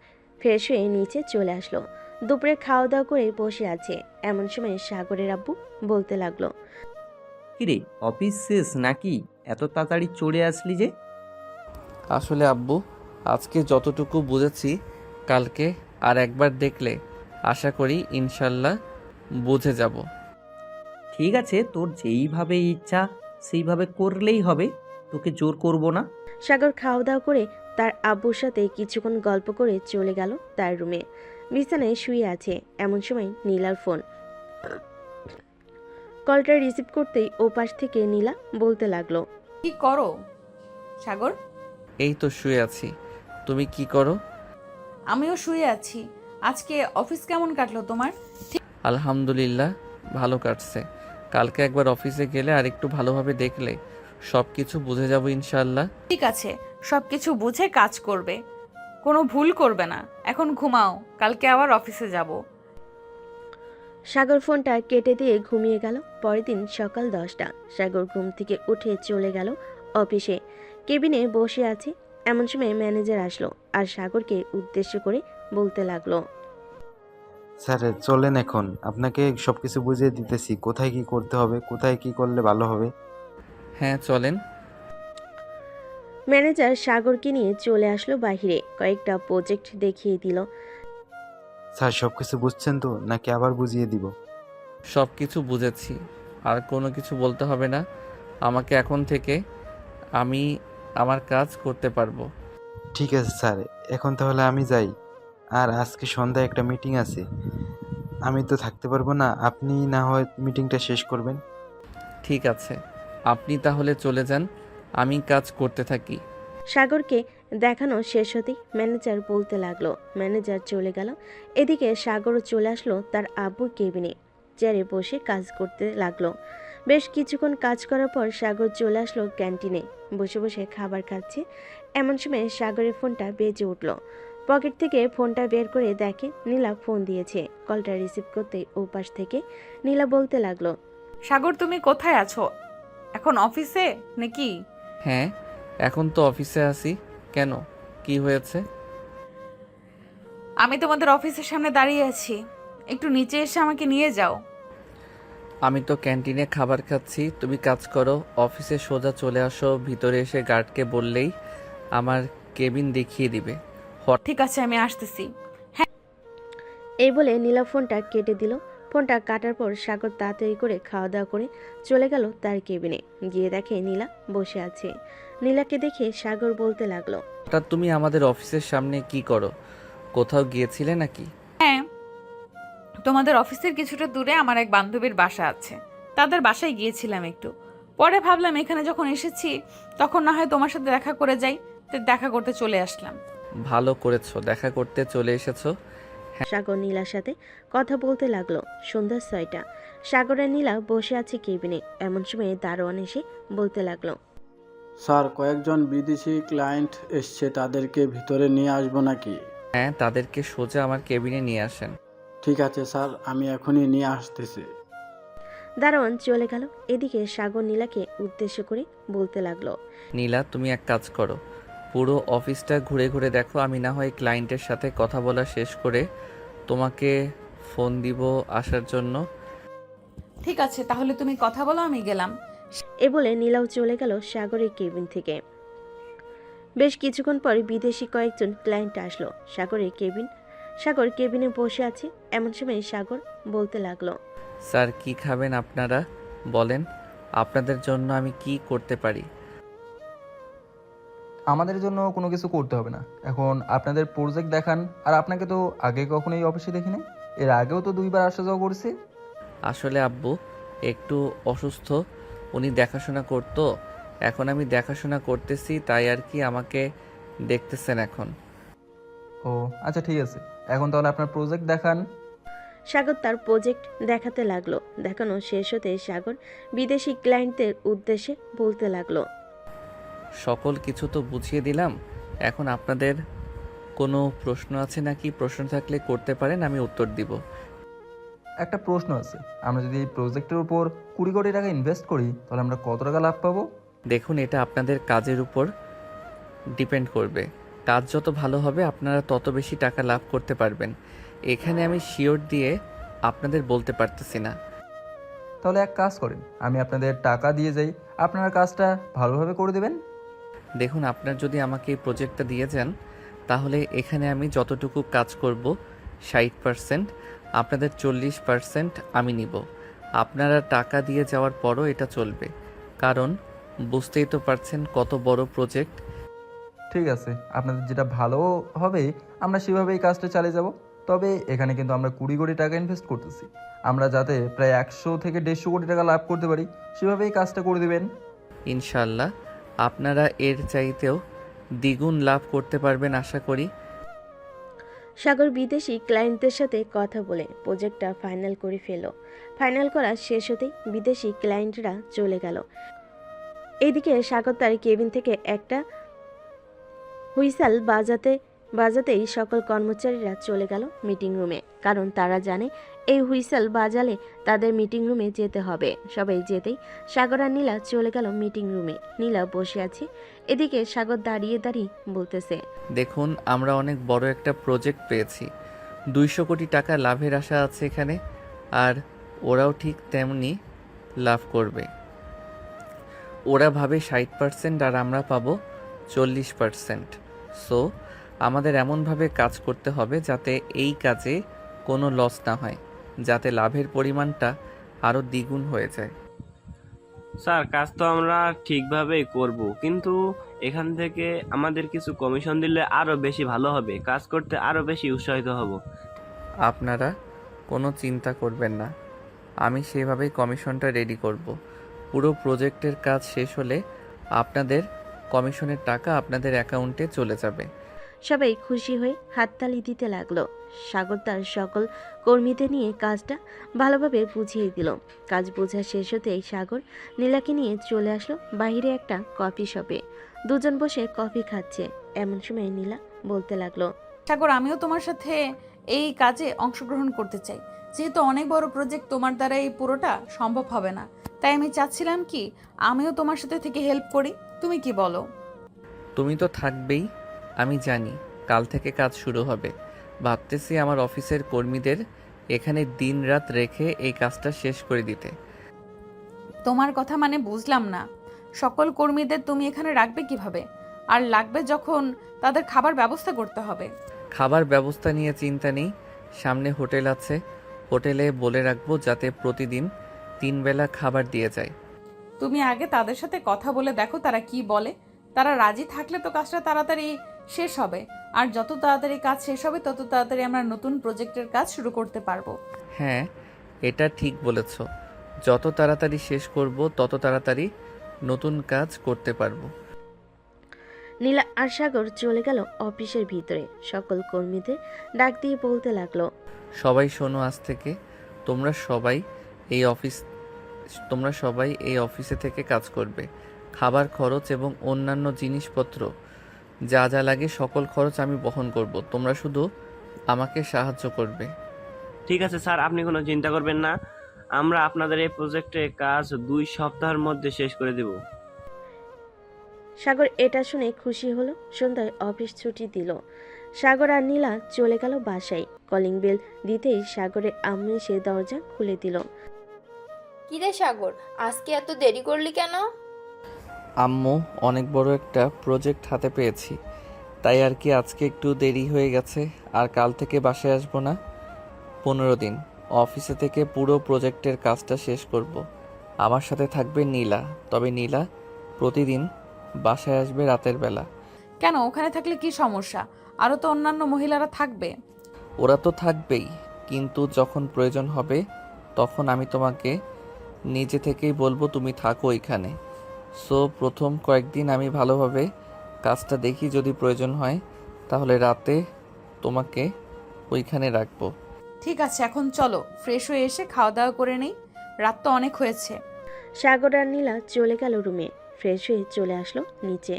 ফ্রেশ হয়ে নিচে চলে আসলো। দুপুরে খাওয়া দাওয়া করে বসে আছে। এমন সময় সাগরের আব্বু বলতে লাগলো, কিরে, অফিস শেষ নাকি? এত তাড়াতাড়ি চলে আসলি যে? আসলে আব্বু, আজকে যতটুকু বুঝেছি কালকে আর একবার দেখলে আশা করি ইনশাল্লাহ বুঝে যাব। ঠিক আছে, তোর যেইভাবে ইচ্ছা সেইভাবে করলেই হবে, তোকে জোর করব না। সাগর খাওয়া দাওয়া করে তার আব্বুর সাথে কিছুক্ষণ গল্প করে চলে গেল তার রুমে। বিছানায় শুয়ে আছে। এমন সময় নীলার ফোন। কলটা রিসিভ করতেই ওপাশ থেকে নীলা বলতে লাগলো, কি করো সাগর? এই তো শুয়ে আছি, তুমি কি করো? আমিও শুয়ে আছি। আজকে অফিস কেমন কাটলো তোমার? আলহামদুলিল্লাহ, ভালো কাটছে। কালকে একবার অফিসে গেলে আর একটু ভালোভাবে দেখলে সব কিছু বুঝে যাব ইনশাল্লাহ। ঠিক আছে, সবকিছু বুঝে কাজ করবে, কোনো ভুল করবে না। এখন ঘুমাও, কালকে আবার অফিসে যাব। সাগর ফোনটা কেটে দিয়ে ঘুমিয়ে গেল। পরের দিন সকাল 10টা। সাগর ঘুম থেকে উঠে চলে গেল অফিসে। কেবিনে বসে আছে। এমন সময় ম্যানেজার আসলো আর সাগরকে উদ্দেশ্য করে বলতে লাগলো, স্যার চলেন, এখন আপনাকে সব কিছু বুঝিয়ে দিতেছি, কোথায় কি করতে হবে, কোথায় কি করলে ভালো হবে। হ্যাঁ চলেন। ম্যানেজার সাগরকে নিয়ে চলে আসলো বাহিরে। কয়েকটা প্রজেক্ট দেখিয়ে দিল। স্যার সব কিছু বুঝছেন তো, নাকি আবার বুঝিয়ে দিব? সব কিছু বুঝেছি, আর কোনো কিছু বলতে হবে না আমাকে। এখন থেকে আমি আমার কাজ করতে পারবো। ঠিক আছে স্যার, এখন তাহলে আমি যাই। আর আজকে সন্ধ্যায় একটা মিটিং আছে, আমি তো থাকতে পারবো না, আপনি না হয় মিটিংটা শেষ করবেন। ঠিক আছে, আপনি তাহলে চলে যান, আমি কাজ করতে থাকি। সাগরকে দেখানো শেষ হতেই ম্যানেজার বলতে লাগলো। ম্যানেজার চলে গেল। এদিকে সাগরও চলে আসলো তার আব্বুর কেবিনে। চেয়ারে বসে কাজ করতে লাগলো। বেশ কিছুক্ষণ কাজ করার পর সাগর চলে আসলো ক্যান্টিনে। বসে বসে খাবার খাচ্ছে। এমন সময় সাগরের ফোনটা বেজে উঠল। পকেট থেকে ফোনটা বের করে দেখে নীলা ফোন দিয়েছে। কলটা রিসিভ করতেই ওপাশ থেকে নীলা বলতে লাগলো, সাগর, তুমি কোথায় আছো? এখন অফিসে নাকি? হ্যাঁ, এখন তো অফিসে আছি। কেন, কি হয়েছে? আমি তোমাদের অফিসের সামনে দাঁড়িয়ে আছি, একটু নিচে এসে আমাকে নিয়ে যাও। আমি তো ক্যান্টিনে খাবার খাচ্ছি, তুমি কাজ করো। অফিসে সোজা চলে আসো, ভিতরে এসে গার্ডকে বললেই আমার কেবিন দেখিয়ে দিবে। ঠিক আছে, আমি আসতেছি। এই বলে নীলা ফোনটা কেটে দিল। ফোনটা কাটার পর সাগর তাড়াতাড়ি করে খাওয়া দাওয়া করে চলে গেল তার কেবিনে। গিয়ে দেখে নীলা বসে আছে। নীলাকে দেখে সাগর বলতে লাগলো, হঠাৎ তুমি আমাদের অফিসের সামনে কি করো? কোথাও গিয়েছিলে নাকি? হ্যাঁ, তোমাদের অফিসের কিছুটা দূরে আমার এক বান্ধবীর বাসা আছে, তাদের বাসায় গিয়েছিলাম একটু। পরে ভাবলাম এখানে যখন এসেছি তখন না হয় তোমার সাথে দেখা করে যাই, তো দেখা করতে চলে আসলাম। ভালো করেছো, দেখা করতে চলে এসেছো। সাগর নীলার সাথে কথা বলতে লাগলো। সন্ধ্যা 6টা। সাগর আর নীলা বসে আছে কেবিনে। এমন সময় দারোয়ান এসে বলতে লাগলো, স্যার, কয়েকজন বিদেশি ক্লায়েন্ট এসছে, তাদেরকে ভিতরে নিয়ে আসবো নাকি? হ্যাঁ, তাদেরকে সোজা আমার কেবিনে নিয়ে আসেন। ঠিক আছে স্যার, আমি এখনই নিয়ে আসতেছি। দারোয়ান চলে গেল। এদিকে সাগর নীলাকে উদ্দেশ্য করে বলতে লাগলো, নীলা, তুমি এক কাজ করো, পুরো অফিসটা ঘুরে ঘুরে দেখো, আমি না হয় ক্লায়েন্টের সাথে কথা বলা শেষ করে তোমাকে ফোন দিব আসার জন্য। ঠিক আছে, তাহলে তুমি কথা বলো, আমি গেলাম। এ বলে নীলাও চলে গেল সাগরের কেবিন থেকে। বেশ কিছুক্ষণ পরে বিদেশি কয়েকজন ক্লায়েন্ট আসলো সাগর কেবিনে বসে আছে। এমন সময় সাগর বলতে লাগলো, স্যার কি খাবেন আপনারা বলেন, আপনাদের জন্য আমি কি করতে পারি? আমাদের জন্য কোনো কিছু করতে হবে না, এখন আপনাদের প্রজেক্ট দেখান। আর আপনাকে তো আগে কখনো এই অফিসে দেখিনি, এর আগেও তো 2বার আসা যাওয়া করছি। আসলে আব্বু একটু অসুস্থ, উনি দেখাশোনা করতো, এখন আমি দেখাশোনা করতেছি, তাই আর কি আমাকে দেখতেছেন এখন। ও আচ্ছা ঠিক আছে, এখন তাহলে আপনার প্রজেক্ট দেখান। সাগর তার প্রজেক্ট দেখাতে লাগলো। দেখানো শেষ হতে সাগর বিদেশি ক্লায়েন্টদের উদ্দেশ্যে বলতে লাগলো, সকল কিছু তো বুঝিয়ে দিলাম, এখন আপনাদের কোনো প্রশ্ন আছে নাকি? প্রশ্ন থাকলে করতে পারেন, আমি উত্তর দিব। একটা প্রশ্ন আছে, আমরা যদি এই প্রজেক্টের উপর 20 কোটি টাকা ইনভেস্ট করি তাহলে আমরা কত টাকা লাভ পাবো? দেখুন, এটা আপনাদের কাজের উপর ডিপেন্ড করবে, কাজ যত ভালো হবে আপনারা তত বেশি টাকা লাভ করতে পারবেন। এখানে আমি শিওর দিয়ে আপনাদের বলতে পারতেছি না। তাহলে এক কাজ করেন, আমি আপনাদের টাকা দিয়ে যাই, আপনারা কাজটা ভালোভাবে করে দেবেন। দেখুন, আপনার যদি আমাকে এই প্রজেক্টটা দিয়ে যান, তাহলে এখানে আমি যতটুকু কাজ করব 60%, আপনাদের 40% আমি নিব। আপনারা টাকা দিয়ে যাওয়ার পরও এটা চলবে, কারণ বুঝতেই তো পারছেন কত বড় প্রজেক্ট। ঠিক আছে, আপনাদের যেটা ভালো হবে আমরা সেভাবেই কাজটা চালিয়ে যাব। তবে এখানে কিন্তু আমরা 20 কোটি টাকা ইনভেস্ট করতেছি, আমরা যাতে প্রায় 100 থেকে 150 কোটি টাকা লাভ করতে পারি সেভাবেই কাজটা করে দেবেন। ইনশাল্লাহ আপনারা এর চাইতেও দ্বিগুণ লাভ করতে পারবেন আশা করি। সাগর বিদেশি ক্লায়েন্টদের সাথে কথা বলে প্রজেক্টটা ফাইনাল করে ফাইনাল করা শেষ হতেই বিদেশি ক্লায়েন্টরা চলে গেল। এইদিকে সাগর তার কেবিন থেকে একটা হুইসেল বাজাতেই সকল কর্মচারীরা চলে গেল মিটিং রুমে, কারণ তারা জানে এই হুইসেল বাজালে তাদের মিটিং রুমে যেতে হবে। সবাই যেতেই সাগর আর নীলা চলে গেল মিটিং রুমে। নীলা বসে আছে, এদিকে সাগর দাঁড়িয়ে বলতেছে, দেখুন, আমরা অনেক বড় একটা প্রজেক্ট পেয়েছি, 200 কোটি টাকা লাভের আশা আছে এখানে, আর ওরাও ঠিক তেমনি লাভ করবে। ওরা ভাবে 60% আর আমরা পাবো 40%। সো আমাদের এমনভাবে কাজ করতে হবে যাতে এই কাজে কোনো লস না হয়, যাতে লাভের পরিমাণটা আরও দ্বিগুণ হয়ে যায়। স্যার কাজ তো আমরা ঠিকভাবেই করব, কিন্তু এখান থেকে আমাদের কিছু কমিশন দিলে আরো বেশি ভালো হবে, কাজ করতে আরো বেশি উৎসাহিত হব। আপনারা কোনো চিন্তা করবেন না, আমি সেভাবেই কমিশনটা রেডি করব। পুরো প্রজেক্টের কাজ শেষ হলে আপনাদের কমিশনের টাকা আপনাদের অ্যাকাউন্টে চলে যাবে। সবাই খুশি হয়ে হাততালি দিতে লাগলো। সাগর তার সকল কর্মীদের নিয়ে কাজটা ভালোভাবে বুঝিয়ে দিল। কাজ বোঝা শেষ হতেই সাগর নীলাকে নিয়ে চলে আসলো বাইরে একটা কফি শপে। দুজন বসে কফি খাচ্ছে। এমন সময় নীলা বলতে লাগলো, সাগর, আমিও তোমার সাথে এই কাজে অংশগ্রহণ করতে চাই, যেহেতু অনেক বড় প্রজেক্ট, তোমার দ্বারা এই পুরোটা সম্ভব হবে না, তাই আমি চাচ্ছিলাম কি আমিও তোমার সাথে থেকে হেল্প করি। তুমি কি বলো? তুমি তো থাকবেই, আমি জানি কাল থেকে কাজ শুরু হবে। ভাবতেছি আমার অফিসের কর্মীদের এখানে দিন রাত রেখে এই কাজটা শেষ করে দিতে। তোমার কথা মানে বুঝলাম না, সকল কর্মীদের তুমি এখানে রাখবে কিভাবে? আর লাগবে যখন তাদের খাবার ব্যবস্থা করতে হবে। খাবার ব্যবস্থা নিয়ে চিন্তা নেই, সামনে হোটেল আছে, হোটেলে বলে রাখবো যাতে প্রতিদিন 3 বেলা খাবার দিয়ে যায়। তুমি আগে তাদের সাথে কথা বলে দেখো তারা কি বলে। তারা রাজি থাকলে তো কাজটা তাড়াতাড়ি শেষ হবে, আর যত তাড়াতাড়ি কাজ শেষ হবে তত তাড়াতাড়ি আমরা নতুন প্রজেক্টের কাজ শুরু করতে পারবো। হ্যাঁ, এটা ঠিক বলেছ, যত তাড়াতাড়ি শেষ করব তত তাড়াতাড়ি নতুন কাজ করতে পারবো। নীলা আর সাগর চলে গেল অফিসের ভিতরে। সকল কর্মীদের ডাক দিয়ে বলতে লাগলো, সবাই শোনো, আজ থেকে তোমরা সবাই এই অফিসে থেকে কাজ করবে। খাবার খরচ এবং অন্যান্য জিনিসপত্র যা যা লাগে সকল খরচ আমি বহন করব, তোমরা শুধু আমাকে সাহায্য করবে। ঠিক আছে স্যার, আপনি কোনো চিন্তা করবেন না, আমরা আপনাদের এই প্রজেক্টে কাজ 2 সপ্তাহের মধ্যে শেষ করে দেব। সাগর এটা শুনে খুশি হলো। সন্ধ্যায় অফিস ছুটি দিল। সাগর আর নীলা চলে গেল বাসায়। কলিং বেল দিতেই সাগরের আম্মু এসে দরজা খুলে দিল। কিরে সাগর, আজকে এত দেরি করলি কেন? আম্মু, অনেক বড় একটা প্রজেক্ট হাতে পেয়েছি, তাই আর কি আজকে একটু দেরি হয়ে গেছে। আর কাল থেকে বাসায় আসবো না, 15 দিন অফিসে থেকে পুরো প্রজেক্টের কাজটা শেষ করব। আমার সাথে থাকবে নীলা, তবে নীলা প্রতিদিন বাসায় আসবে রাতের বেলা। কেন, ওখানে থাকলে কি সমস্যা? আরও তো অন্যান্য মহিলারা থাকবে। ওরা তো থাকবেই, কিন্তু যখন প্রয়োজন হবে তখন আমি তোমাকে নিজে থেকেই বলবো তুমি থাকো এখানে। সো প্রথম কয়েকদিন আমি ভালোভাবে কাজটা দেখি, যদি প্রয়োজন হয় তাহলে রাতে তোমাকে ওইখানে রাখবো। ঠিক আছে, এখন চলো ফ্রেশ হয়ে এসে খাওয়া দাওয়া করে নেই, রাত তো অনেক হয়েছে। সাগর আর নীলা চলে গেল রুমে। ফ্রেশ হয়ে চলে আসলো নিচে।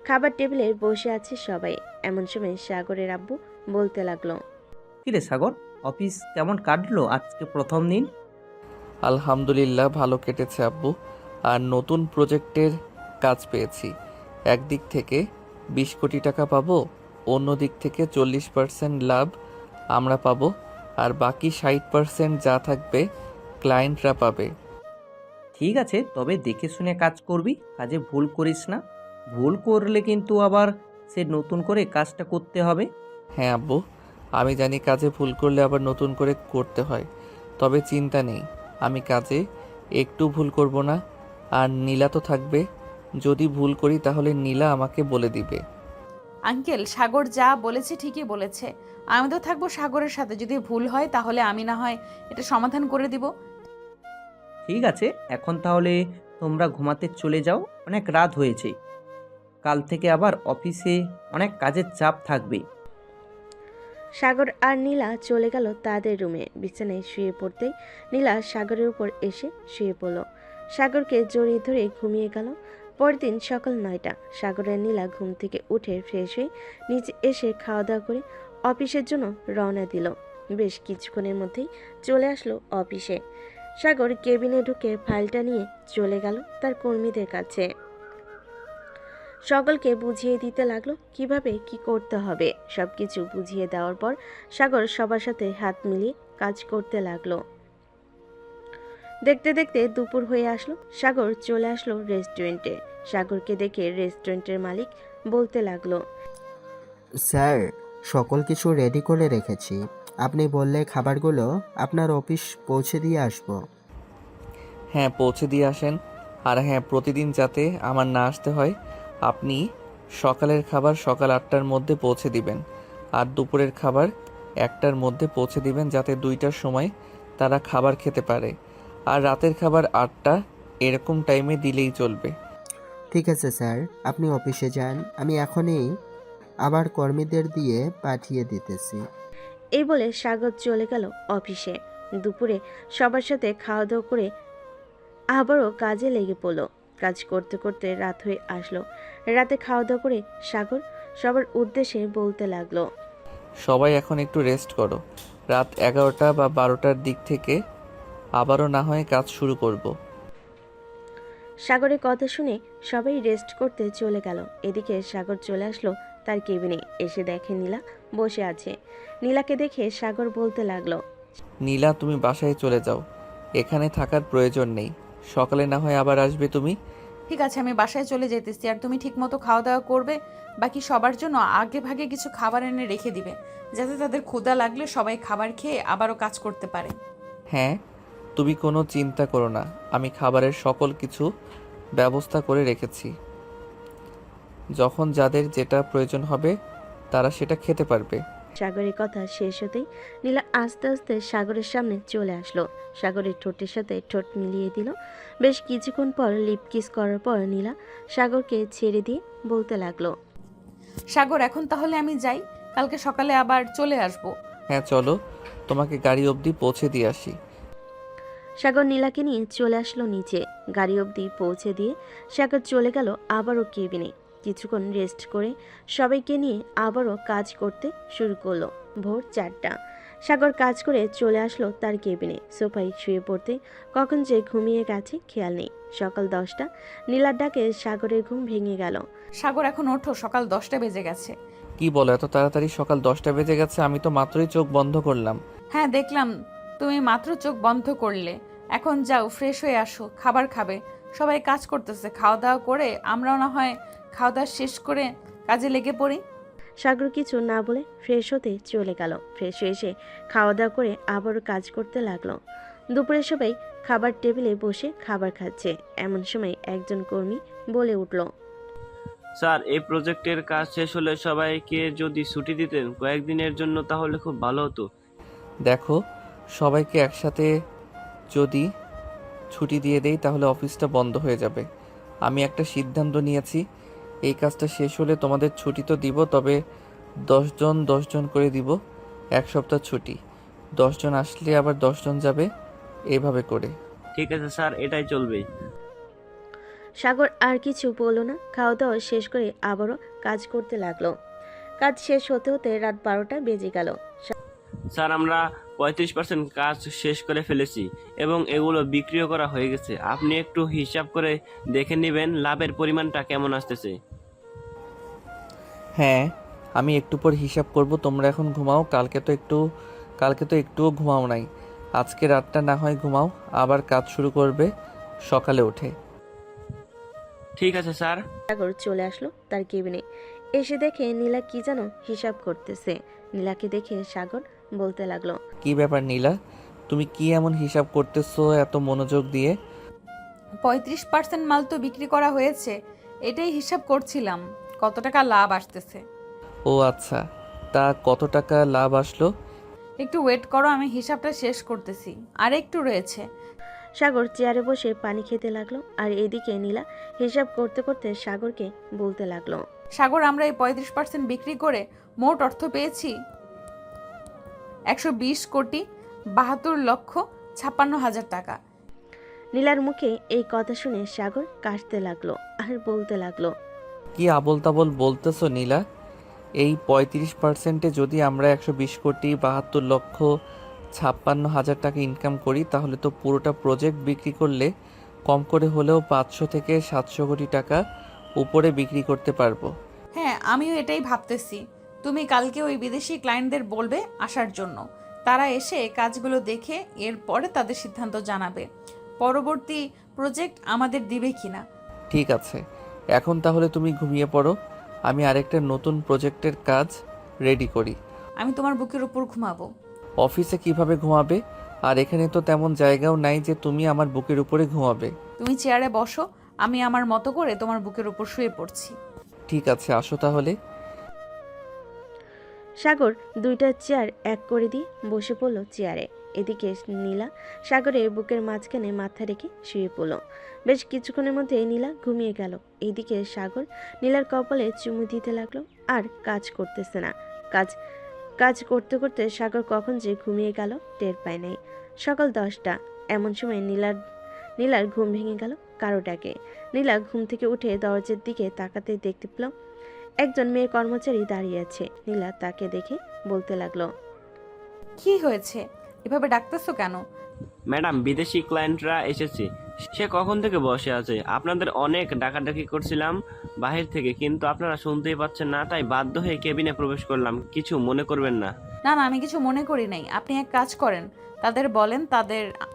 খাবার টেবিলে বসে আছে সবাই। এমন সময় সাগরের আব্বু বলতে লাগলো, কিরে সাগর, অফিস কেমন কাটলো আজকে প্রথম দিন? আলহামদুলিল্লাহ ভালো কেটেছে আব্বু। আর নতুন প্রজেক্টের কাজ পেয়েছি। একদিক থেকে 20 কোটি টাকা পাবো, অন্য দিক থেকে 40% লাভ আমরা পাবো, আর বাকি 60% যা থাকবে ক্লায়েন্টরা পাবে। ঠিক আছে, তবে দেখে শুনে কাজ করবি, কাজে ভুল করিস না। ভুল করলে কিন্তু আবার সে নতুন করে কাজটা করতে হবে। হ্যাঁ আব্বু, আমি জানি কাজে ভুল করলে আবার নতুন করে করতে হয়, তবে চিন্তা নেই, আমি কাজে একটু ভুল করব না। আর নীলা তো থাকবে, যদি ভুল করি তাহলে নীলা আমাকে বলে দিবে। আঙ্কেল, সাগর যা বলেছে ঠিকই বলেছে। আমি তো থাকবো সাগরের সাথে, যদি ভুল হয় তাহলে আমি না হয় এটা সমাধান করে দিব। ঠিক আছে, এখন তাহলে তোমরা ঘুমাতে চলে যাও, অনেক রাত হয়েছে। কাল থেকে আবার অফিসে অনেক কাজের চাপ থাকবে। সাগর আর নীলা চলে গেল তাদের রুমে। বিছানায় শুয়ে পড়তেই নীলা সাগরের উপর এসে শুয়ে পড়ল। সাগরকে জড়িয়ে ধরে ঘুমিয়ে গেল। পরদিন সকাল 9টা। সাগর আর নীলা ঘুম থেকে উঠে ফ্রেশ হয়ে নিচে এসে খাওয়া দাওয়া করে অফিসের জন্য রওনা দিল। বেশ কিছুক্ষণের মধ্যেই চলে আসলো অফিসে। সাগর কেবিনে ঢুকে ফাইলটা নিয়ে চলে গেল তার কর্মীদের কাছে। সকলকে বুঝিয়ে দিতে লাগলো কিভাবে কি করতে হবে। সবকিছু বুঝিয়ে দেওয়ার পর সাগর সবার সাথে হাত মিলিয়ে কাজ করতে লাগলো। দেখতে দেখতে দুপুর হয়ে আসলো। সাগর চলে আসলো রেস্টুরেন্টে। সাগরকে দেখে রেস্টুরেন্টের মালিক বলতে লাগলো, স্যার, সকল কিছু রেডি করে রেখেছি। আপনি বললে খাবারগুলো আপনার অফিস পৌঁছে দিয়ে আসবো। হ্যাঁ, পৌঁছে দিয়ে আসেন। আর হ্যাঁ, প্রতিদিন যাতে আমার না আসতে হয়, আপনি সকালের খাবার সকাল 8টার মধ্যে পৌঁছে দিবেন, আর দুপুরের খাবার 1টার মধ্যে পৌঁছে দিবেন, যাতে 2টার সময় তারা খাবার খেতে পারে। আর রাতের খাবার 8টা, এরকম টাইমে দিলেই চলবে। ঠিক আছে স্যার, আপনি অফিসে যান, আমি এখনই আবার কর্মীদের দিয়ে পাঠিয়ে দিতেছি। এই বলে সাগর চলে গেল অফিসে। দুপুরে সবার সাথে খাওয়া দাওয়া করে আবারও কাজে লেগে পড়লো। কাজ করতে করতে রাত হয়ে আসলো। রাতে খাওয়া দাওয়া করে সাগর সবার উদ্দেশ্যে বলতে লাগলো, সবাই এখন একটু রেস্ট করো, রাত 11টা বা 12টার দিক থেকে আবারও না হয় কাজ শুরু করব। সাগরের কথা শুনে সবাই রেস্ট করতে চলে গেল। এদিকে সাগর চলে আসলো তার কেবিনে। এসে দেখে নীলা বসে আছে। নীলাকে দেখে সাগর বলতে লাগলো, নীলা, তুমি বাসায় চলে যাও, এখানে থাকার প্রয়োজন নেই, সকালে না হয় আবার আসবে তুমি। ঠিক আছে, আমি বাসায় চলে যেতেছি। আর তুমি ঠিক মতো খাওয়া দাওয়া করবে। বাকি সবার জন্য আগে ভাগে কিছু খাবার এনে রেখে দিবে, যাতে তাদের ক্ষুধা লাগলে সবাই খাবার খেয়ে আবারও কাজ করতে পারে। হ্যাঁ, তুমি কোনো চিন্তা করো না, আমি খাবারের সকল কিছু ব্যবস্থা করে রেখেছি। যখন যাদের যেটা প্রয়োজন হবে তারা সেটা খেতে পারবে। সাগরের কথা শেষ হতেই নীলা আস্তে আস্তে সাগরের সামনে চলে আসলো। সাগরের ঠোঁটের সাথে ঠোঁট মিলিয়ে দিল। বেশ কিছুক্ষণ পর লিপ কিস করার পর নীলা সাগরকে ছেড়ে দিয়ে বলতে লাগলো, সাগর, এখন তাহলে আমি যাই, কালকে সকালে আবার চলে আসব। হ্যাঁ চলো, তোমাকে গাড়ি অবধি পৌঁছে দিয়ে আসি। সাগর নীলাকে নিয়ে চলে আসলো নিচে। গাড়ি অবধি পৌঁছে দিয়ে সাগর চলে গেল আবারও কেবিনে। কিছুক্ষণ রেস্ট করে সবাইকে নিয়ে আবারও কাজ করতে শুরু করলো। ভোর 4টা। সাগর কাজ করে চলে আসলো তার কেবিনে। সোফায় শুয়ে পড়তে কখন যে ঘুমিয়ে গেছে খেয়াল নেই। সকাল 10টা, নীলার ডাকে সাগরের ঘুম ভেঙে গেল। সাগর এখন ওঠো, সকাল 10টা বেজে গেছে। কি বলো, এত তাড়াতাড়ি সকাল 10টা বেজে গেছে? আমি তো মাত্রই চোখ বন্ধ করলাম। হ্যাঁ দেখলাম, তুমি মাত্র চোখ বন্ধ করলে। এখন যাও, ফ্রেশ হয়ে আসো, খাবার খাবে। সবাই কাজ করতেছে, খাওয়া দাওয়া করে আমরাও না হয় খাওয়া দাওয়া শেষ করে কাজে লেগে পড়ি। সাগর কিছু না বলে ফ্রেশ হতে চলে গেল। ফ্রেশ হয়ে এসে খাওয়া দাওয়া করে আবারও কাজ করতে লাগলো। দুপুরে সবাই খাবার টেবিলে বসে খাবার খাচ্ছে। এমন সময় একজন কর্মী বলে উঠল, স্যার, এই প্রজেক্টের কাজ শেষ হলে সবাইকে যদি ছুটি দিতেন কয়েকদিনের জন্য তাহলে খুব ভালো হতো। দেখো, সবাইকে একসাথে যদি ছুটি দিয়ে দেই তাহলে অফিসটা বন্ধ হয়ে যাবে। আমি একটা সিদ্ধান্ত নিয়েছি, এই কাজটা শেষ হলে তোমাদের ছুটি তো দিব, তবে 10 জন 10 জন করে দিব। 1 সপ্তাহ ছুটি, 10 জন আসলে আবার 10 জন যাবে, এইভাবে করে। ঠিক আছে স্যার, এটাই চলবে। সাগর আর কিছু বলল না। খাওয়া দাওয়া শেষ করে আবারও কাজ করতে লাগলো। কাজ শেষ হতে হতে রাত 12টা বেজে গেল। স্যার, আমরা 35% কাজ শেষ করে ফেলেছি এবং এগুলো বিক্রিও করা হয়ে গেছে। আপনি একটু হিসাব করে দেখে নেবেন লাভের পরিমাণটা কেমন আসতেছে। হ্যাঁ, আমি একটু পর হিসাব করব। তোমরা এখন ঘুমাও। কালকে তো একটুও ঘুমাও নাই। আজকে রাতটা না হয় ঘুমাও, আবার কাজ শুরু করবে সকালে উঠে। ঠিক আছে স্যার। সাগর চলে আসলো তার কেবিনে। এসে দেখে নীলা কি যেন হিসাব করতেছে। নীলাকে দেখে সাগর বলতে লাগলো, কি ব্যাপার নীলা, তুমি কি এমন হিসাব করতেছো এত মনোযোগ দিয়ে? 35% মাল তো বিক্রি করা হয়েছে, এটাই হিসাব করছিলাম কত টাকা লাভ আসতেছে। ও আচ্ছা, তা কত টাকা লাভ আসলো? একটু ওয়েট করো, আমি হিসাবটা শেষ করতেছি, আর একটু রয়েছে। সাগর চেয়ারে বসে পানি খেতে লাগলো। আর এদিকে নীলা হিসাব করতে করতে সাগরকে বলতে লাগলো, সাগর, আমরা এই 35% বিক্রি করে মোট অর্থ পেয়েছি 120,72,56,000 টাকা। নীলার মুখে এই কথা শুনে সাগর কাশতে লাগলো আর বলতে লাগলো, কি আবোল তাবোল বলতেছো নীলা? এই 35%-এ যদি আমরা 120,72,56,000 টাকা ইনকাম করি তাহলে তো পুরোটা প্রজেক্ট বিক্রি করলে কম করে হলেও 500 থেকে 700 কোটি টাকা উপরে বিক্রি করতে পারবো। হ্যাঁ, আমিও এটাই ভাবতেছি। তুমি কালকে ওই বিদেশি ক্লায়েন্টদের বলবে আসার জন্য। তারা এসে কাজগুলো দেখে এরপরে তাদের সিদ্ধান্ত জানাবে পরবর্তী প্রজেক্ট আমাদের দিবে কিনা। ঠিক আছে, এখন তাহলে তুমি ঘুমিয়ে পড়ো, আমি আরেকটা নতুন প্রজেক্টের কাজ রেডি করি। আমি তোমার বুকের উপর ঘুমাবো। অফিসে কিভাবে ঘুমাবে? আর এখানে তো তেমন জায়গাও নাই যে তুমি আমার বুকের উপরে ঘুমাবে। তুমি চেয়ারে বসো, আমি আমার মতো করে তোমার বুকের উপর শুয়ে পড়ছি। ঠিক আছে, আসো তাহলে। সাগর দুইটা চেয়ার এক করে দিয়ে বসে পড়লো চেয়ারে। এদিকে নীলা সাগরের বুকের মাঝখানে মাথা রেখে শুয়ে পড়ল। বেশ কিছুক্ষণের মধ্যে নীলা ঘুমিয়ে গেল। এইদিকে সাগর নীলার কপালে চুমু দিতে লাগলো আর কাজ করতেছে না। কাজ করতে করতে সাগর কখন যে ঘুমিয়ে গেল টের পায় নাই। সকাল 10টা, এমন সময় নীলার ঘুম ভেঙে গেল কারো ডাকে। নীলা ঘুম থেকে উঠে দরজার দিকে তাকাতে দেখতে পেল একজন মেয়ে কর্মচারী দাঁড়িয়ে আছে। নীলা তাকে দেখে বলতে লাগলো, কি হয়েছে, এভাবে ডাকতেছো কেন? ম্যাডাম, বিদেশি ক্লায়েন্টরা এসেছে। সে কখন থেকে বসে আছে। আপনাদের অনেক ডাকাডাকি করছিলাম বাহির থেকে, কিন্তু আপনারা শুনতেই পাচ্ছেন না, তাই বাধ্য হয়ে কেবিনে প্রবেশ করলাম। কিছু মনে করবেন না। না না, আমি কিছু মনে করি নাই। আপনি এক কাজ করেন, তাদের বলেন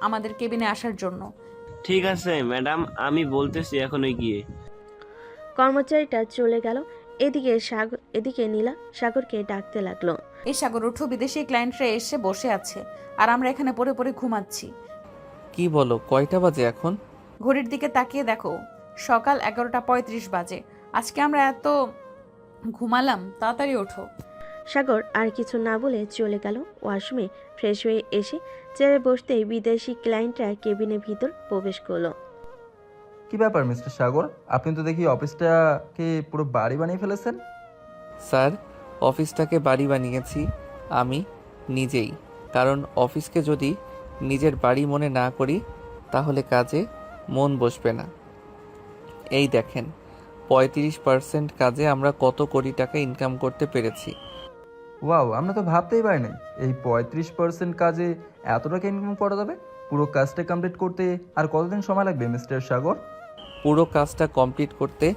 আমাদের কেবিনে আসার জন্য। ঠিক আছে ম্যাডাম, আমি বলতেছি এখনই গিয়ে। কর্মচারীটা চলে গেল। এদিকে নীলা সাগরকে ডাকতে লাগলো, এই সাগর, উঠো, বিদেশি ক্লায়েন্টরা এসে বসে আছে আর আমরা এখানে পড়ে পড়ে ঘুমাচ্ছি। কি বলো, কয়টা বাজে এখন? ঘড়ির দিকে তাকিয়ে দেখো, সকাল 11:35 বাজে। আজকে আমরা এত ঘুমালাম, তাড়াতাড়ি ওঠো। সাগর আর কিছু না বলে চলে গেল ওয়াশরুমে। ফ্রেশ হয়ে এসে চেয়ারে বসতেই বিদেশি ক্লায়েন্টরা কেবিনের ভিতর প্রবেশ করলো। কি ব্যাপার মিস্টার সাগর, আপনি তো দেখি অফিসটাকে পুরো বাড়ি বানিয়ে ফেলেছেন। স্যার, অফিসটাকে বাড়ি বানিয়েছি আমি নিজেই, কারণ অফিসকে যদি নিজের বাড়ি মনে না করি তাহলে কাজে মন বসবে না। এই দেখেন, 35% কাজে আমরা কত কোটি টাকা ইনকাম করতে পেরেছি। ওয়াও, আমরা তো ভাবতেই পারি নাই এই 35% কাজে এত টাকা ইনকাম করা যাবে। পুরো কাজটা কমপ্লিট করতে আর কতদিন সময় লাগবে মিস্টার সাগর? পুরো কাজটা কমপ্লিট করতে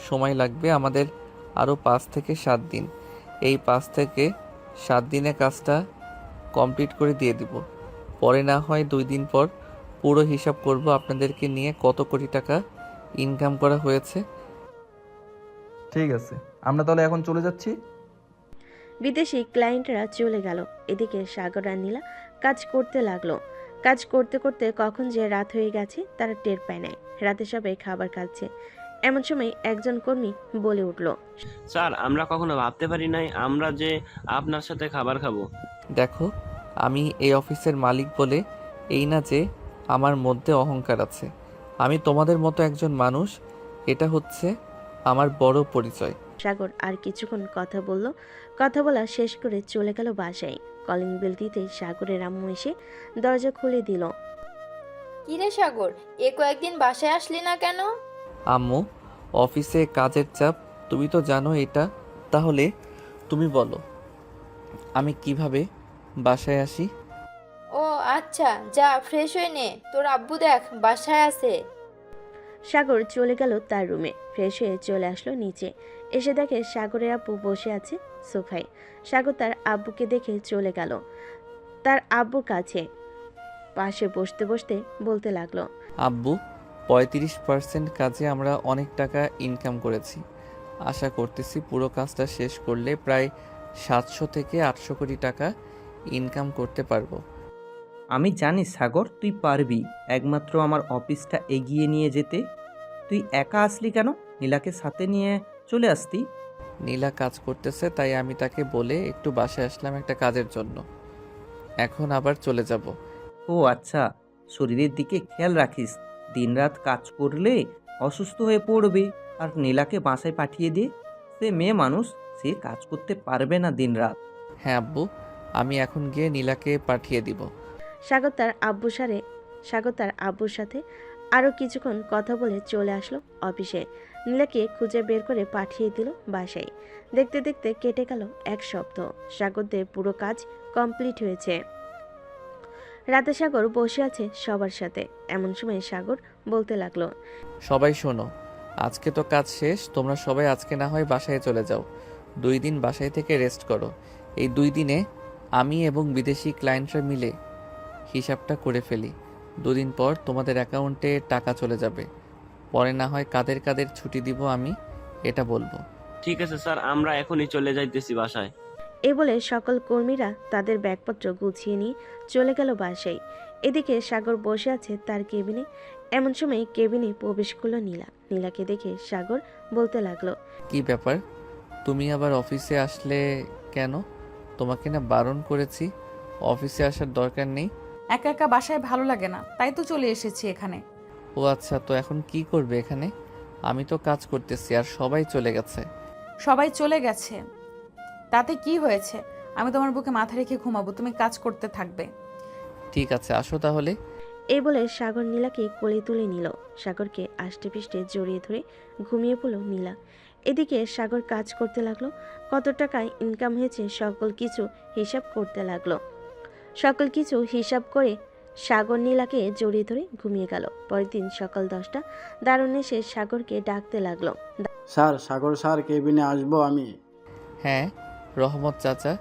সময় লাগবে আমাদের আরও 5 থেকে 7 দিন। এই 5 থেকে 7 দিনে কাজটা কমপ্লিট করে দিয়ে দিব। পরে না হয় 2 দিন পর পুরো হিসাব করব আপনাদেরকে নিয়ে কত কোটি টাকা ইনকাম করা হয়েছে। ঠিক আছে, আমরা তাহলে এখন চলে যাচ্ছি। বিদেশি ক্লায়েন্টরা চলে গেল। এদিকে সাগর আর নীলা কাজ করতে লাগলো। কাজ করতে করতে কখন যে রাত হয়ে গেছে তারা টের পায় নাই। রাতে সবাই খাবার খাচ্ছে। এমন সময় একজন কর্মী বলে উঠল, স্যার, আমরা কখনো ভাবতে পারি নাই আমরা যে আপনার সাথে খাবার খাবো। দেখো, আমি এই অফিসের মালিক বলে এই না যে আমার মধ্যে অহংকার আছে। আমি তোমাদের মতো একজন মানুষ, এটা হচ্ছে আমার বড় পরিচয়। সাগর আর কিছুক্ষণ কথা বলল। কথা বলা শেষ করে চলে গেল বাসায়। কলিং বেল দিতেই সাগরের আম্মু এসে দরজা খুলে দিল। কিরে সাগর, এ কয়েকদিন বাসায় আসলি না কেন? আম্মু, অফিসে কাজের চাপ, তুমি তো জানো এটা। তাহলে তুমি বলো আমি কিভাবে বাসায় আসি? ও আচ্ছা, যা ফ্রেশ হয়ে নে, তোর আব্বু দেখ বাসায় আছে। সাগর চলে গেল তার রুমে। ফ্রেশ হয়ে চলে আসলো নিচে। এসে দেখে সাগরের আব্বু বসে আছে সোফায়। সাগর তার আব্বুকে দেখে চলে গেল তার আব্বুর কাছে। পাশে বসতে বসতে বলতে লাগলো, আব্বু, 35% কাজে আমরা অনেক টাকা ইনকাম করেছি। আশা করতেছি পুরো কাজটা শেষ করলে প্রায় 700 থেকে 800 কোটি টাকা ইনকাম করতে পারবো। আমি জানি সাগর, তুই পারবি। একমাত্র আমার অফিসটা এগিয়ে নিয়ে যেতে তুই একা আসলি কেন? নীলাকে সাথে নিয়ে চলে আসতি। নীলা কাজ করতেছে, তাই আমি তাকে বলে একটু বাসায় আসলাম একটা কাজের জন্য। এখন আবার চলে যাব। ও আচ্ছা, শরীরের দিকে খেয়াল রাখিস। দিনরাত কাজ করলে অসুস্থ হয়ে পড়বে। আর নীলাকে বাসায় পাঠিয়ে দে। সে মেয়ে মানুষ, সে কাজ করতে পারবে না দিনরাত। হ্যাঁ আব্বু, আমি এখন গিয়ে নীলাকে পাঠিয়ে দিব। সাগর তার আব্বুর সাথে আরো কিছুক্ষণ কথা বলে চলে আসলো অফিসে। নীলাকে খুঁজে বের করে পাঠিয়ে দিল বাসায়। দেখতে দেখতে কেটে গেল 1 সপ্তাহ। সাগরদের পুরো কাজ কমপ্লিট হয়েছে। রাতে সাগর বসে আছে সবার সাথে। এমন সময় সাগর বলতে লাগলো, সবাই শোনো, আজকে তো কাজ শেষ। তোমরা সবাই আজকে না হয় বাসায় চলে যাও। 2 দিন বাসায় থেকে রেস্ট করো। এই 2 দিনে আমি এবং বিদেশি ক্লায়েন্টরা মিলে হিসাবটা করে ফেলি। 2 দিন পর তোমাদের অ্যাকাউন্টে টাকা চলে যাবে। পরে না হয় কাদের কাদের ছুটি দিব আমি এটা বলবো। ঠিক আছে স্যার, আমরা এখনই চলে যাইতেছি বাসায়। এ বলে সকল কর্মীরা তাদের ব্যাগপত্র গুছিয়ে নিয়ে চলে গেল বাসায়। এদিকে সাগর বসে আছে তার কেবিনে। এমন সময় কেবিনে প্রবেশ করলো নীলা। নীলাকে দেখে সাগর বলতে লাগলো, কি ব্যাপার, তুমি আবার অফিসে আসলে কেন? তোমাকে না বারণ করেছি অফিসে আসার দরকার নেই। একা একা বাসায় ভালো লাগে না, তাই তো চলে এসেছি এখানে। ও আচ্ছা, তো এখন কি করবে এখানে? আমি তো কাজ করতেছি আর সবাই চলে গেছে। সবাই চলে গেছে তাতে কি হয়েছে? আমি তোমার বুকে মাথা রেখে ঘুমাবো, তুমি কাজ করতে থাকবে। ঠিক আছে, আসো তাহলে। এই বলে সাগর নীলাকে কোলে তুলে নিল। সাগরকে আষ্টে পিষ্টে জড়িয়ে ধরে ঘুমিয়ে পড়ল নীলা। এদিকে সাগর কাজ করতে লাগলো। কত টাকায় ইনকাম হয়েছে সকল কিছু হিসাব করতে লাগলো। সকল কিছু হিসাব করে সাগর নীলাকে জড়িয়ে ধরে ঘুমিয়ে গেল। পরের দিন সকাল 10টা দারুণ এসে সাগরকে ডাকতে লাগলো। স্যার, সাগর স্যার, কেবিনে আসবো আমি। হ্যাঁ রহমত চাচা,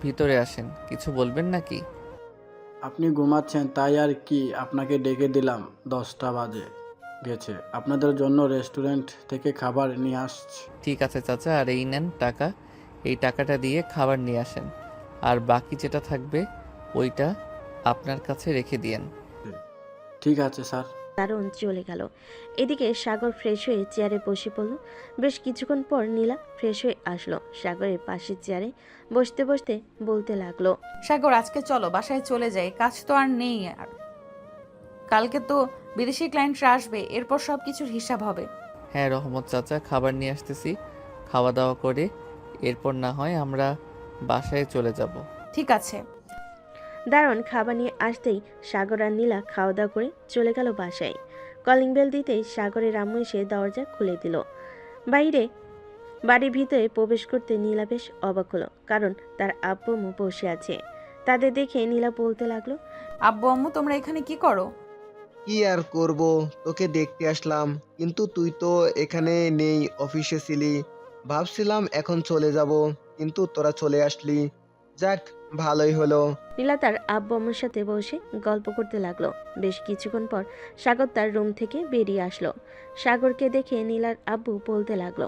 ভিতরে আসেন। কিছু বলবেন নাকি? আপনি ঘুমাচ্ছেন তাই আর কি, আপনাকে ডেকে দিলাম। 10টা বাজে গেছে, আপনাদের জন্য রেস্টুরেন্ট থেকে খাবার নিয়ে আসছি। ঠিক আছে চাচা, আর এই নেন টাকা। এই টাকাটা দিয়ে খাবার নিয়ে আসেন, আর বাকি যেটা থাকবে ওইটা আপনার কাছে রেখে দিয়েন। ঠিক আছে স্যার। দারুণ চলে গেল। এদিকে সাগর ফ্রেশ হয়ে চেয়ারে বসে পড়ল। বেশ কিছুক্ষণ পর নীলা ফ্রেশ হয়ে আসলো। সাগরের পাশের চেয়ারে বসতে বসতে বলতে লাগলো, সাগর, আজকে চলো বাসায় চলে যাই, কাজ তো আর নেই। আর কালকে তো বিদেশি ক্লায়েন্টরা আসবে, এরপর সব কিছুর হিসাব হবে। হ্যাঁ রহমত চাচা, খাবার নিয়ে আসতেছি। খাওয়া দাওয়া করে এরপর না হয় আমরা বাসায় চলে যাব। ঠিক আছে। দারুণ খাবার নিয়ে আসতেই সাগর আর নীলা খাওয়া দাওয়া করে চলে গেল বাসায়। কলিং বেল দিতেই সাগরের আম্মু এসে দরজা খুলে দিল। বাইরে বাড়ির ভিতরে প্রবেশ করতে নীলা বেশ অবাক হলো, কারণ তার আব্বু আম্মু বসে আছে। তাদের দেখে নীলা বলতে লাগলো, আব্বু আম্মু তোমরা এখানে কি করো? কি আর করব, তোকে দেখতে আসলাম, কিন্তু তুই তো এখানে নেই, অফিসে ছিলি। ভাবছিলাম এখন চলে যাব, কিন্তু তোরা চলে আসলি। যাক, ভালোই হলো। নীলা তার আব্বু আম্মুর সাথে বসে গল্প করতে লাগলো। বেশ কিছুক্ষণ পর সাগর তার রুম থেকে বেরিয়ে আসলো। সাগরকে দেখে নীলার আব্বু বলতে লাগলো,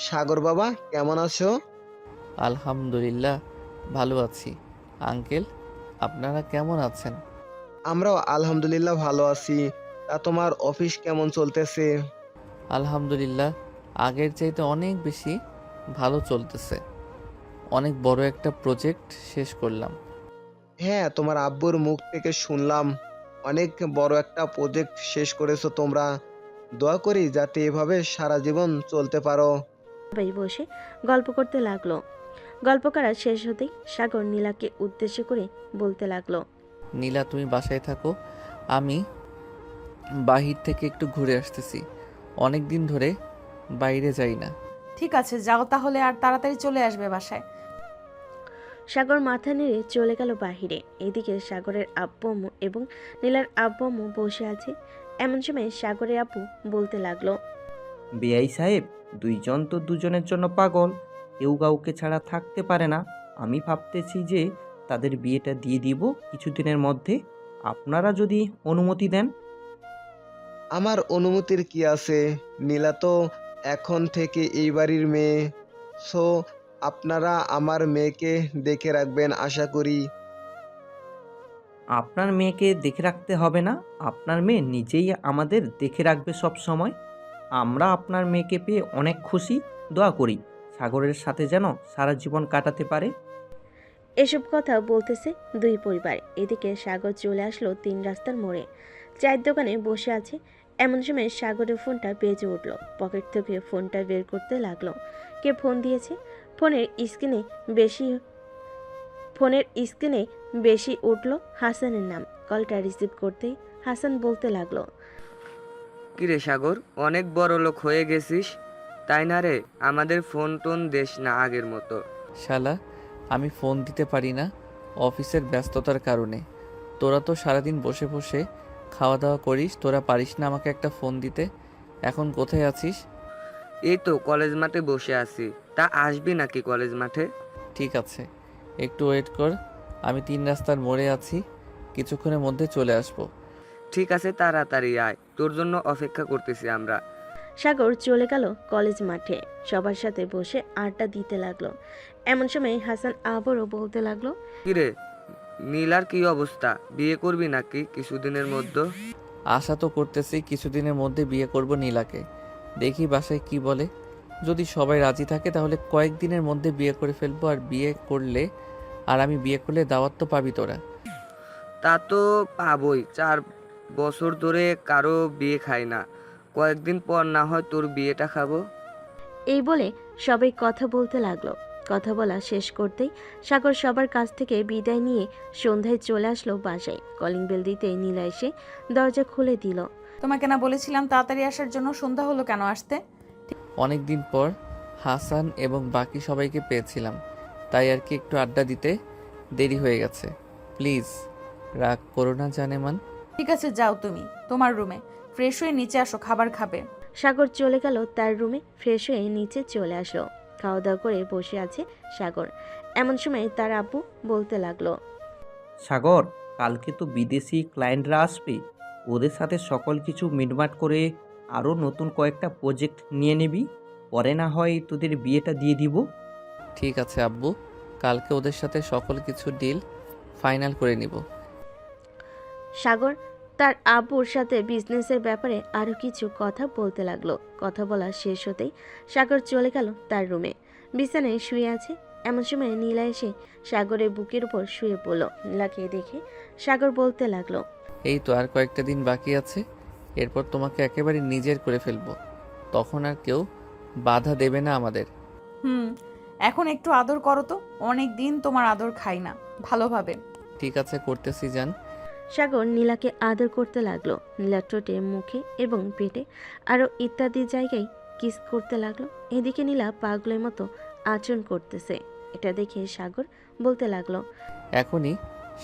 সাগর বাবা, কেমন আছো? আলহামদুলিল্লাহ ভালো আছি। আঙ্কেল, আপনারা কেমন আছেন? আমরাও আলহামদুলিল্লাহ ভালো আছি। তা তোমার অফিস কেমন চলতেছে? আলহামদুলিল্লাহ আগের চাইতে অনেক বেশি ভালো চলতেছে। অনেক বড় একটা প্রজেক্ট শেষ করলাম। হ্যাঁ, তোমার আব্বুর মুখ থেকে শুনলাম অনেক বড় একটা প্রজেক্ট শেষ করেছো তোমরা। দোয়া করি যাতে এভাবে সারা জীবন চলতে পারো। সবাই বসে গল্প করতে লাগলো। গল্প করা শেষ হতেই সাগর নীলাকে উদ্দেশ্য করে বলতে লাগলো, নীলা তুমি বাসায় থাকো, আমি বাহির থেকে একটু ঘুরে আসতেছি। অনেক দিন ধরে বাইরে যাই না। ঠিক আছে, যাও তাহলে, আর তাড়াতাড়ি চলে আসবে বাসায়। সাগর মাথা নেড়ে চলে গেল বাহিরে। এদিকে সাগরের আব্বু আম্মু এবং নীলার আব্বু আম্মু বসে আছে। এমন সময় সাগরের আব্বু বলতে লাগলো, বেআই সাহেব, দুইজন তো দুজনের জন্য পাগল, কেউ কাউকে ছাড়া থাকতে পারে না। আমি ভাবতেছি যে তাদের বিয়েটা দিয়ে দিব কিছুদিনের মধ্যে, আপনারা যদি অনুমতি দেন। আমার অনুমতির কি আছে? নীলা তো এখন থেকে এই বাড়ির মেয়ে। সো আপনারা আমার মেয়েকে দেখে রাখবেন আশা করি। আপনার মেয়েকে দেখে রাখতে হবে না, আপনার মেয়ে নিজেই আমাদের দেখে রাখবে সব সময়। আমরা আপনার মেয়েকে পেয়ে অনেক খুশি। দোয়া করি সাগরের সাথে যেন সারা জীবন কাটাতে পারে। এসব কথা বলতেছে দুই পরিবার। এদিকে সাগর চলে আসলো 3 রাস্তার মোড়ে। চায়ের দোকানে বসে আছে। এমন সময় সাগরের ফোনটা বেজে উঠলো। পকেট থেকে ফোনটা বের করতে লাগলো। কে ফোন দিয়েছে? ফোনের স্ক্রিনে বেশি উঠলো হাসানের নাম। কলটা রিসিভ করতেই হাসান বলতে লাগলো, কিরে সাগর, অনেক বড় লোক হয়ে গেছিস তাই না রে? আমাদের ফোন টোন দেশ না আগের মতো। শালা, আমি ফোন দিতে পারি না অফিসের ব্যস্ততার কারণে। তোরা তো সারাদিন বসে বসে খাওয়া দাওয়া করিস, তোরা পারিস না আমাকে একটা ফোন দিতে? এখন কোথায় আছিস? এই তো কলেজ মাঠে বসে আছি। তা আসবি নাকি কলেজ মাঠে? ঠিক আছে, একটু ওয়েট কর, আমি 3 রাস্তার মোড়ে আছি, কিছুক্ষণের মধ্যে চলে আসবো। ঠিক আছে, তাড়াতাড়ি আয়, তোর জন্য অপেক্ষা করতেছি আমরা। সাগর চলে গেল কলেজ মাঠে। সবার সাথে বসে আড্ডা দিতে লাগলো। এমন সময় হাসান আবারও বলতে লাগলো, কিরে নীলার কি অবস্থা? বিয়ে করবি নাকি কিছুদিনের মধ্যে? আশা তো করতেছি কিছুদিনের মধ্যে বিয়ে করব নীলাকে। দেখি বাসায় কি বলে। যদি সবাই রাজি থাকে তাহলে কয়েকদিনের মধ্যে বিয়ে করে ফেলবো। আর আমি বিয়ে করলে দাওয়াত তো পাবি তোরা। তা তো পাবই, 4 বছর ধরে কারো বিয়ে খাই না, কয়েকদিন পর না হয় তোর বিয়েটা খাবো। এই বলে সবাই কথা বলতে লাগলো। কথা বলা শেষ করতেই সাগর সবার কাছ থেকে বিদায় নিয়ে সন্ধ্যায় চলে আসলো বাসায়। কলিং বেল দিতেই নীলা এসে দরজা খুলে দিল। তোমাকে না বলেছিলাম তাড়াতাড়ি আসার জন্য? সন্ধ্যা হলো কেন আসতে? অনেক দিন পর হাসান এবং বাকি সবাইকে পেয়েছিলাম, তাই আর কি একটু আড্ডা দিতে দেরি হয়ে গেছে। প্লিজ রাগ করো না জানেমান। ঠিক আছে, যাও তুমি তোমার রুমে, ফ্রেশ হয়ে নিচে আসো, খাবার খাবে। সাগর চলে গেল তার রুমে। ফ্রেশ হয়ে নিচে চলে আসলো। খাওয়া দাওয়া করে বসে আছে সাগর। এমন সময় তার আব্বু বলতে লাগলো, সাগর, কালকে তো বিদেশি ক্লায়েন্টরা আসবে, ওদের সাথে সকল কিছু মিটমাট করে আরও নতুন কয়েকটা প্রজেক্ট নিয়ে নিবি, পরে না হয় তোদের বিয়েটা দিয়ে দিব। ঠিক আছে আব্বু, কালকে ওদের সাথে সকল কিছু ডিল ফাইনাল করে নিব। সাগর তার আব্বুর সাথে বিজনেসের ব্যাপারে আরও কিছু কথা বলতে লাগলো। কথা বলা শেষ হতেই সাগর চলে গেল তার রুমে। বিছানায় শুয়ে আছে। এমন সময় নীলা এসে সাগরের বুকের উপর শুয়ে পড়ল। নীলাকে দেখে সাগর বলতে লাগলো, এই তো আর কয়েকটা দিন বাকি আছে, এরপর তোমাকে একেবারে নিজের করে ফেলবো। তখন আর কেউ বাধা দেবে না আমাদের। এখন একটু আদর করো তো, অনেক দিন তোমার আদর খাই না ভালোভাবে। ঠিক আছে, করতেছি জান। সাগর নীলাকে আদর করতে লাগলো। নীলার ঠোঁটে, মুখে এবং পেটে আরও ইত্যাদি জায়গায় কিস করতে লাগলো। এদিকে নীলা পাগলের মতো আচরণ করতেছে। এটা দেখে সাগর বলতে লাগলো, এখনই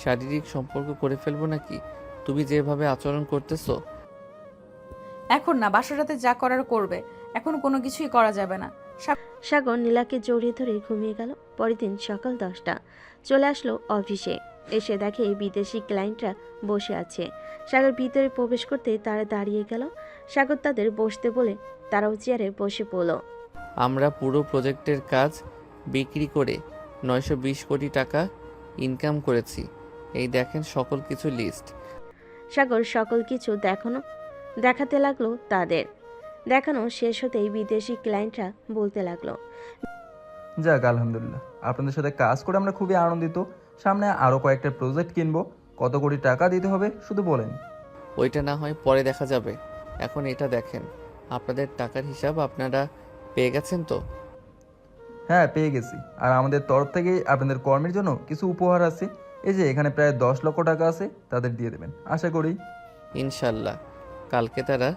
শারীরিক সম্পর্ক করে ফেলবো নাকি? তুমি যেভাবে আচরণ করতেছো। এখন না, বাসরাতে যা করার করবে, এখন কোনো কিছুই করা যাবে না। সাগর নীলাকে জড়িয়ে ধরে ঘুমিয়ে গেল। পরের দিন সকাল 10টা চলে আসলো অফিসে। এসে দেখে বিদেশি ক্লায়েন্টরা বসে আছে। সাগর ভিতরে প্রবেশ করতে তারা দাঁড়িয়ে গেল। সাগর তাদের বসতে বলে তারাও চেয়ারে বসে পড়ল। আমরা পুরো প্রজেক্টের কাজ বিক্রি করে 920 কোটি টাকা ইনকাম করেছি। এই দেখেন সকল কিছু লিস্ট। সাগর সকল কিছু দেখাতে লাগলো তাদের। দেখানো শেষ হতেই বিদেশি ক্লায়েন্টরা বলতে লাগলো, যাক আলহামদুলিল্লাহ, আপনাদের সাথে কাজ করে আমরা খুবই আনন্দিত। সামনে আরও কয়েকটা প্রজেক্ট কিনবো। কত কোটি টাকা দিতে হবে শুধু বলেন। ওইটা না হয় পরে দেখা যাবে, এখন এটা দেখেন। আপনাদের টাকার হিসাব আপনারা পেয়ে গেছেন তো? হ্যাঁ, পেয়ে গেছি। আর আমাদের তরফ থেকে আপনাদের কর্মের জন্য কিছু উপহার আছে। এই যে এখানে প্রায় 10 লক্ষ টাকা আছে, তাদের দিয়ে দেবেন আশা করি। ইনশাল্লাহ কালকে তারা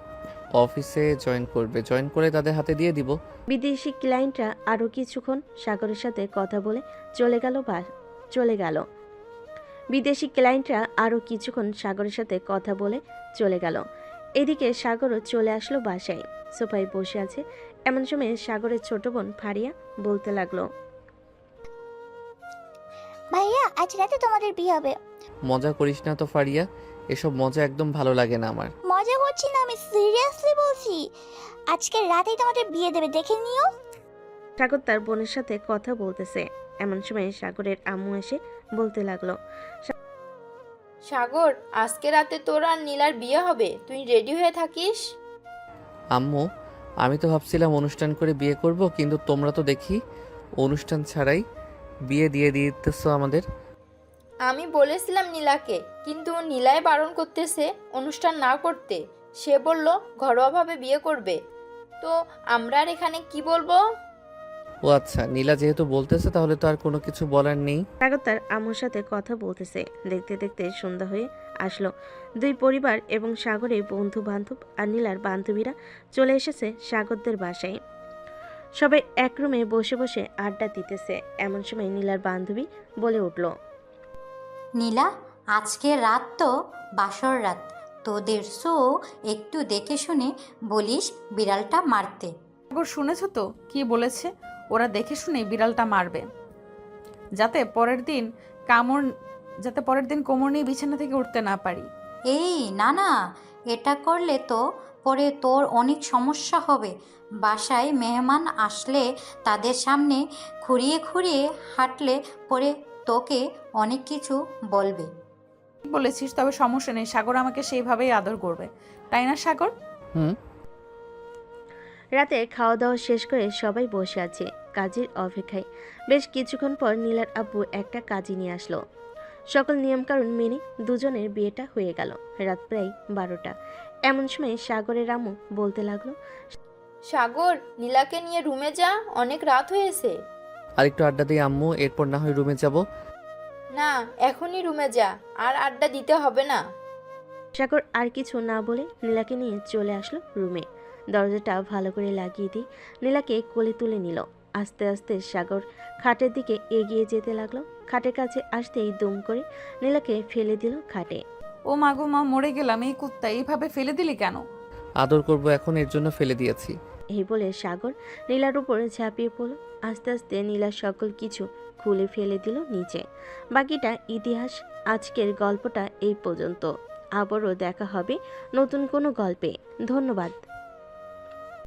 অফিসে জয়েন করবে, জয়েন করে তাদের হাতে দিয়ে দিব। বিদেশি ক্লায়েন্টরা আরও কিছুক্ষণ সাগরের সাথে কথা বলে চলে গেল। বিদেশি ক্লায়েন্টরা আরও কিছুক্ষণ সাগরের সাথে কথা বলে চলে গেল। এদিকে সাগরও চলে আসলো বাসায়। সোফায় বসে আছে। এমন সময় সাগরের ছোট বোন ফারিয়া বলতে লাগলো, ভাইয়া আজ রাতে তোমাদের বিয়ে হবে। মজা করিস না তো ফারিয়া, এসব মজা একদম ভালো লাগে না আমার। মজা করছি না, আমি সিরিয়াসলি বলছি। আজকে রাতেই তোমাদের বিয়ে দেবে, দেখে নিও। সাগর তার বোনের সাথে কথা বলতেছে। এমন সময় সাগরের আম্মু এসে বলতে লাগলো, সাগর, আজকে রাতে তোর আর নীলার বিয়ে হবে, তুই রেডি হয়ে থাকিস। আম্মু, আমি তো ভাবছিলাম অনুষ্ঠান করে বিয়ে করব, কিন্তু তোমরা তো দেখি অনুষ্ঠান ছাড়াই বিয়ে দিয়ে দিতেছো আমাদের। আমি বলেছিলাম নীলাকে, কিন্তু নীলাই বারণ করতেছে অনুষ্ঠান না করতে। সে বলল ঘরোয়াভাবে বিয়ে করবে। তো আমরা আর এখানে কি বলবো? ও আচ্ছা, নীলা যেহেতু বলতেছে তাহলে তো আর কোনো কিছু বলার নেই। সাগর তার আম্মুর সাথে কথা বলতেছে। দেখতে দেখতে সন্ধ্যা হয়ে আসলো। দুই পরিবার এবং সাগরের বন্ধু বান্ধব আর নীলার বান্ধবীরা চলে এসেছে সাগরদের বাসায়। সবাই এক রুমে বসে বসে আড্ডা দিতেছে। এমন সময় নীলার বান্ধবী বলে উঠল, নীলা, আজকের রাত তো বাসর রাত, তোদের শো একটু দেখে শুনে বলিস বিড়ালটা মারতে। সাগর, শুনেছ তো কি বলেছে? ওরা দেখে শুনে বিড়ালটা মারবে, যাতে পরের দিন কোমর নিয়ে বিছানা থেকে উঠতে না পারি। এই না না, এটা করলে তো পরে তোর অনেক সমস্যা হবে। বাসায় মেহমান আসলে তাদের সামনে খুঁড়িয়ে খুঁড়িয়ে হাঁটলে পরে তোকে অনেক কিছু বলবে। ঠিক বলেছিস, তবে সমস্যা নেই। সাগর আমাকে সেইভাবেই আদর করবে, তাই না সাগর? হুম। রাতে খাওয়া দাওয়া শেষ করে সবাই বসে আছে কাজের অপেক্ষায়। বেশ কিছুক্ষণ পর নীলার আব্বু একটা কাজী নিয়ে আসলো। সকল নিয়মকানুন মেনে দুজনের বিয়েটা হয়ে গেল। রাত প্রায় 12টা। এমন সময় সাগরের আম্মু বলতে লাগলো, সাগর, নীলাকে নিয়ে রুমে যা, অনেক রাত হয়েছে। আরেকটু আড্ডা দিই আম্মু, এরপর না হয় রুমে যাব। না, এখনই রুমে যা, আর আড্ডা দিতে হবে না। সাগর আর কিছু না বলে নীলাকে নিয়ে চলে আসলো রুমে। দরজাটা ভালো করে লাগিয়ে দিয়ে নীলাকে কোলে তুলে নিল। আস্তে আস্তে সাগর খাটের দিকে এগিয়ে যেতে লাগলো। খাটের কাছে আসতেই দুম করে নীলাকে ফেলে দিল খাটে। ও মা গো মা, মরে গেলাম! এই কুত্তা এইভাবে ফেলে দিলি কেন? আদর করব এখন, এর জন্য ফেলে দিয়েছি। এই বলে সাগর নীলার উপরে ঝাঁপিয়ে পড়ল। আস্তে আস্তে নীলা সকল কিছু খুলে ফেলে দিল নিচে। বাকিটা ইতিহাস। আজকের গল্পটা এই পর্যন্ত। আবারও দেখা হবে নতুন কোনো গল্পে। ধন্যবাদ।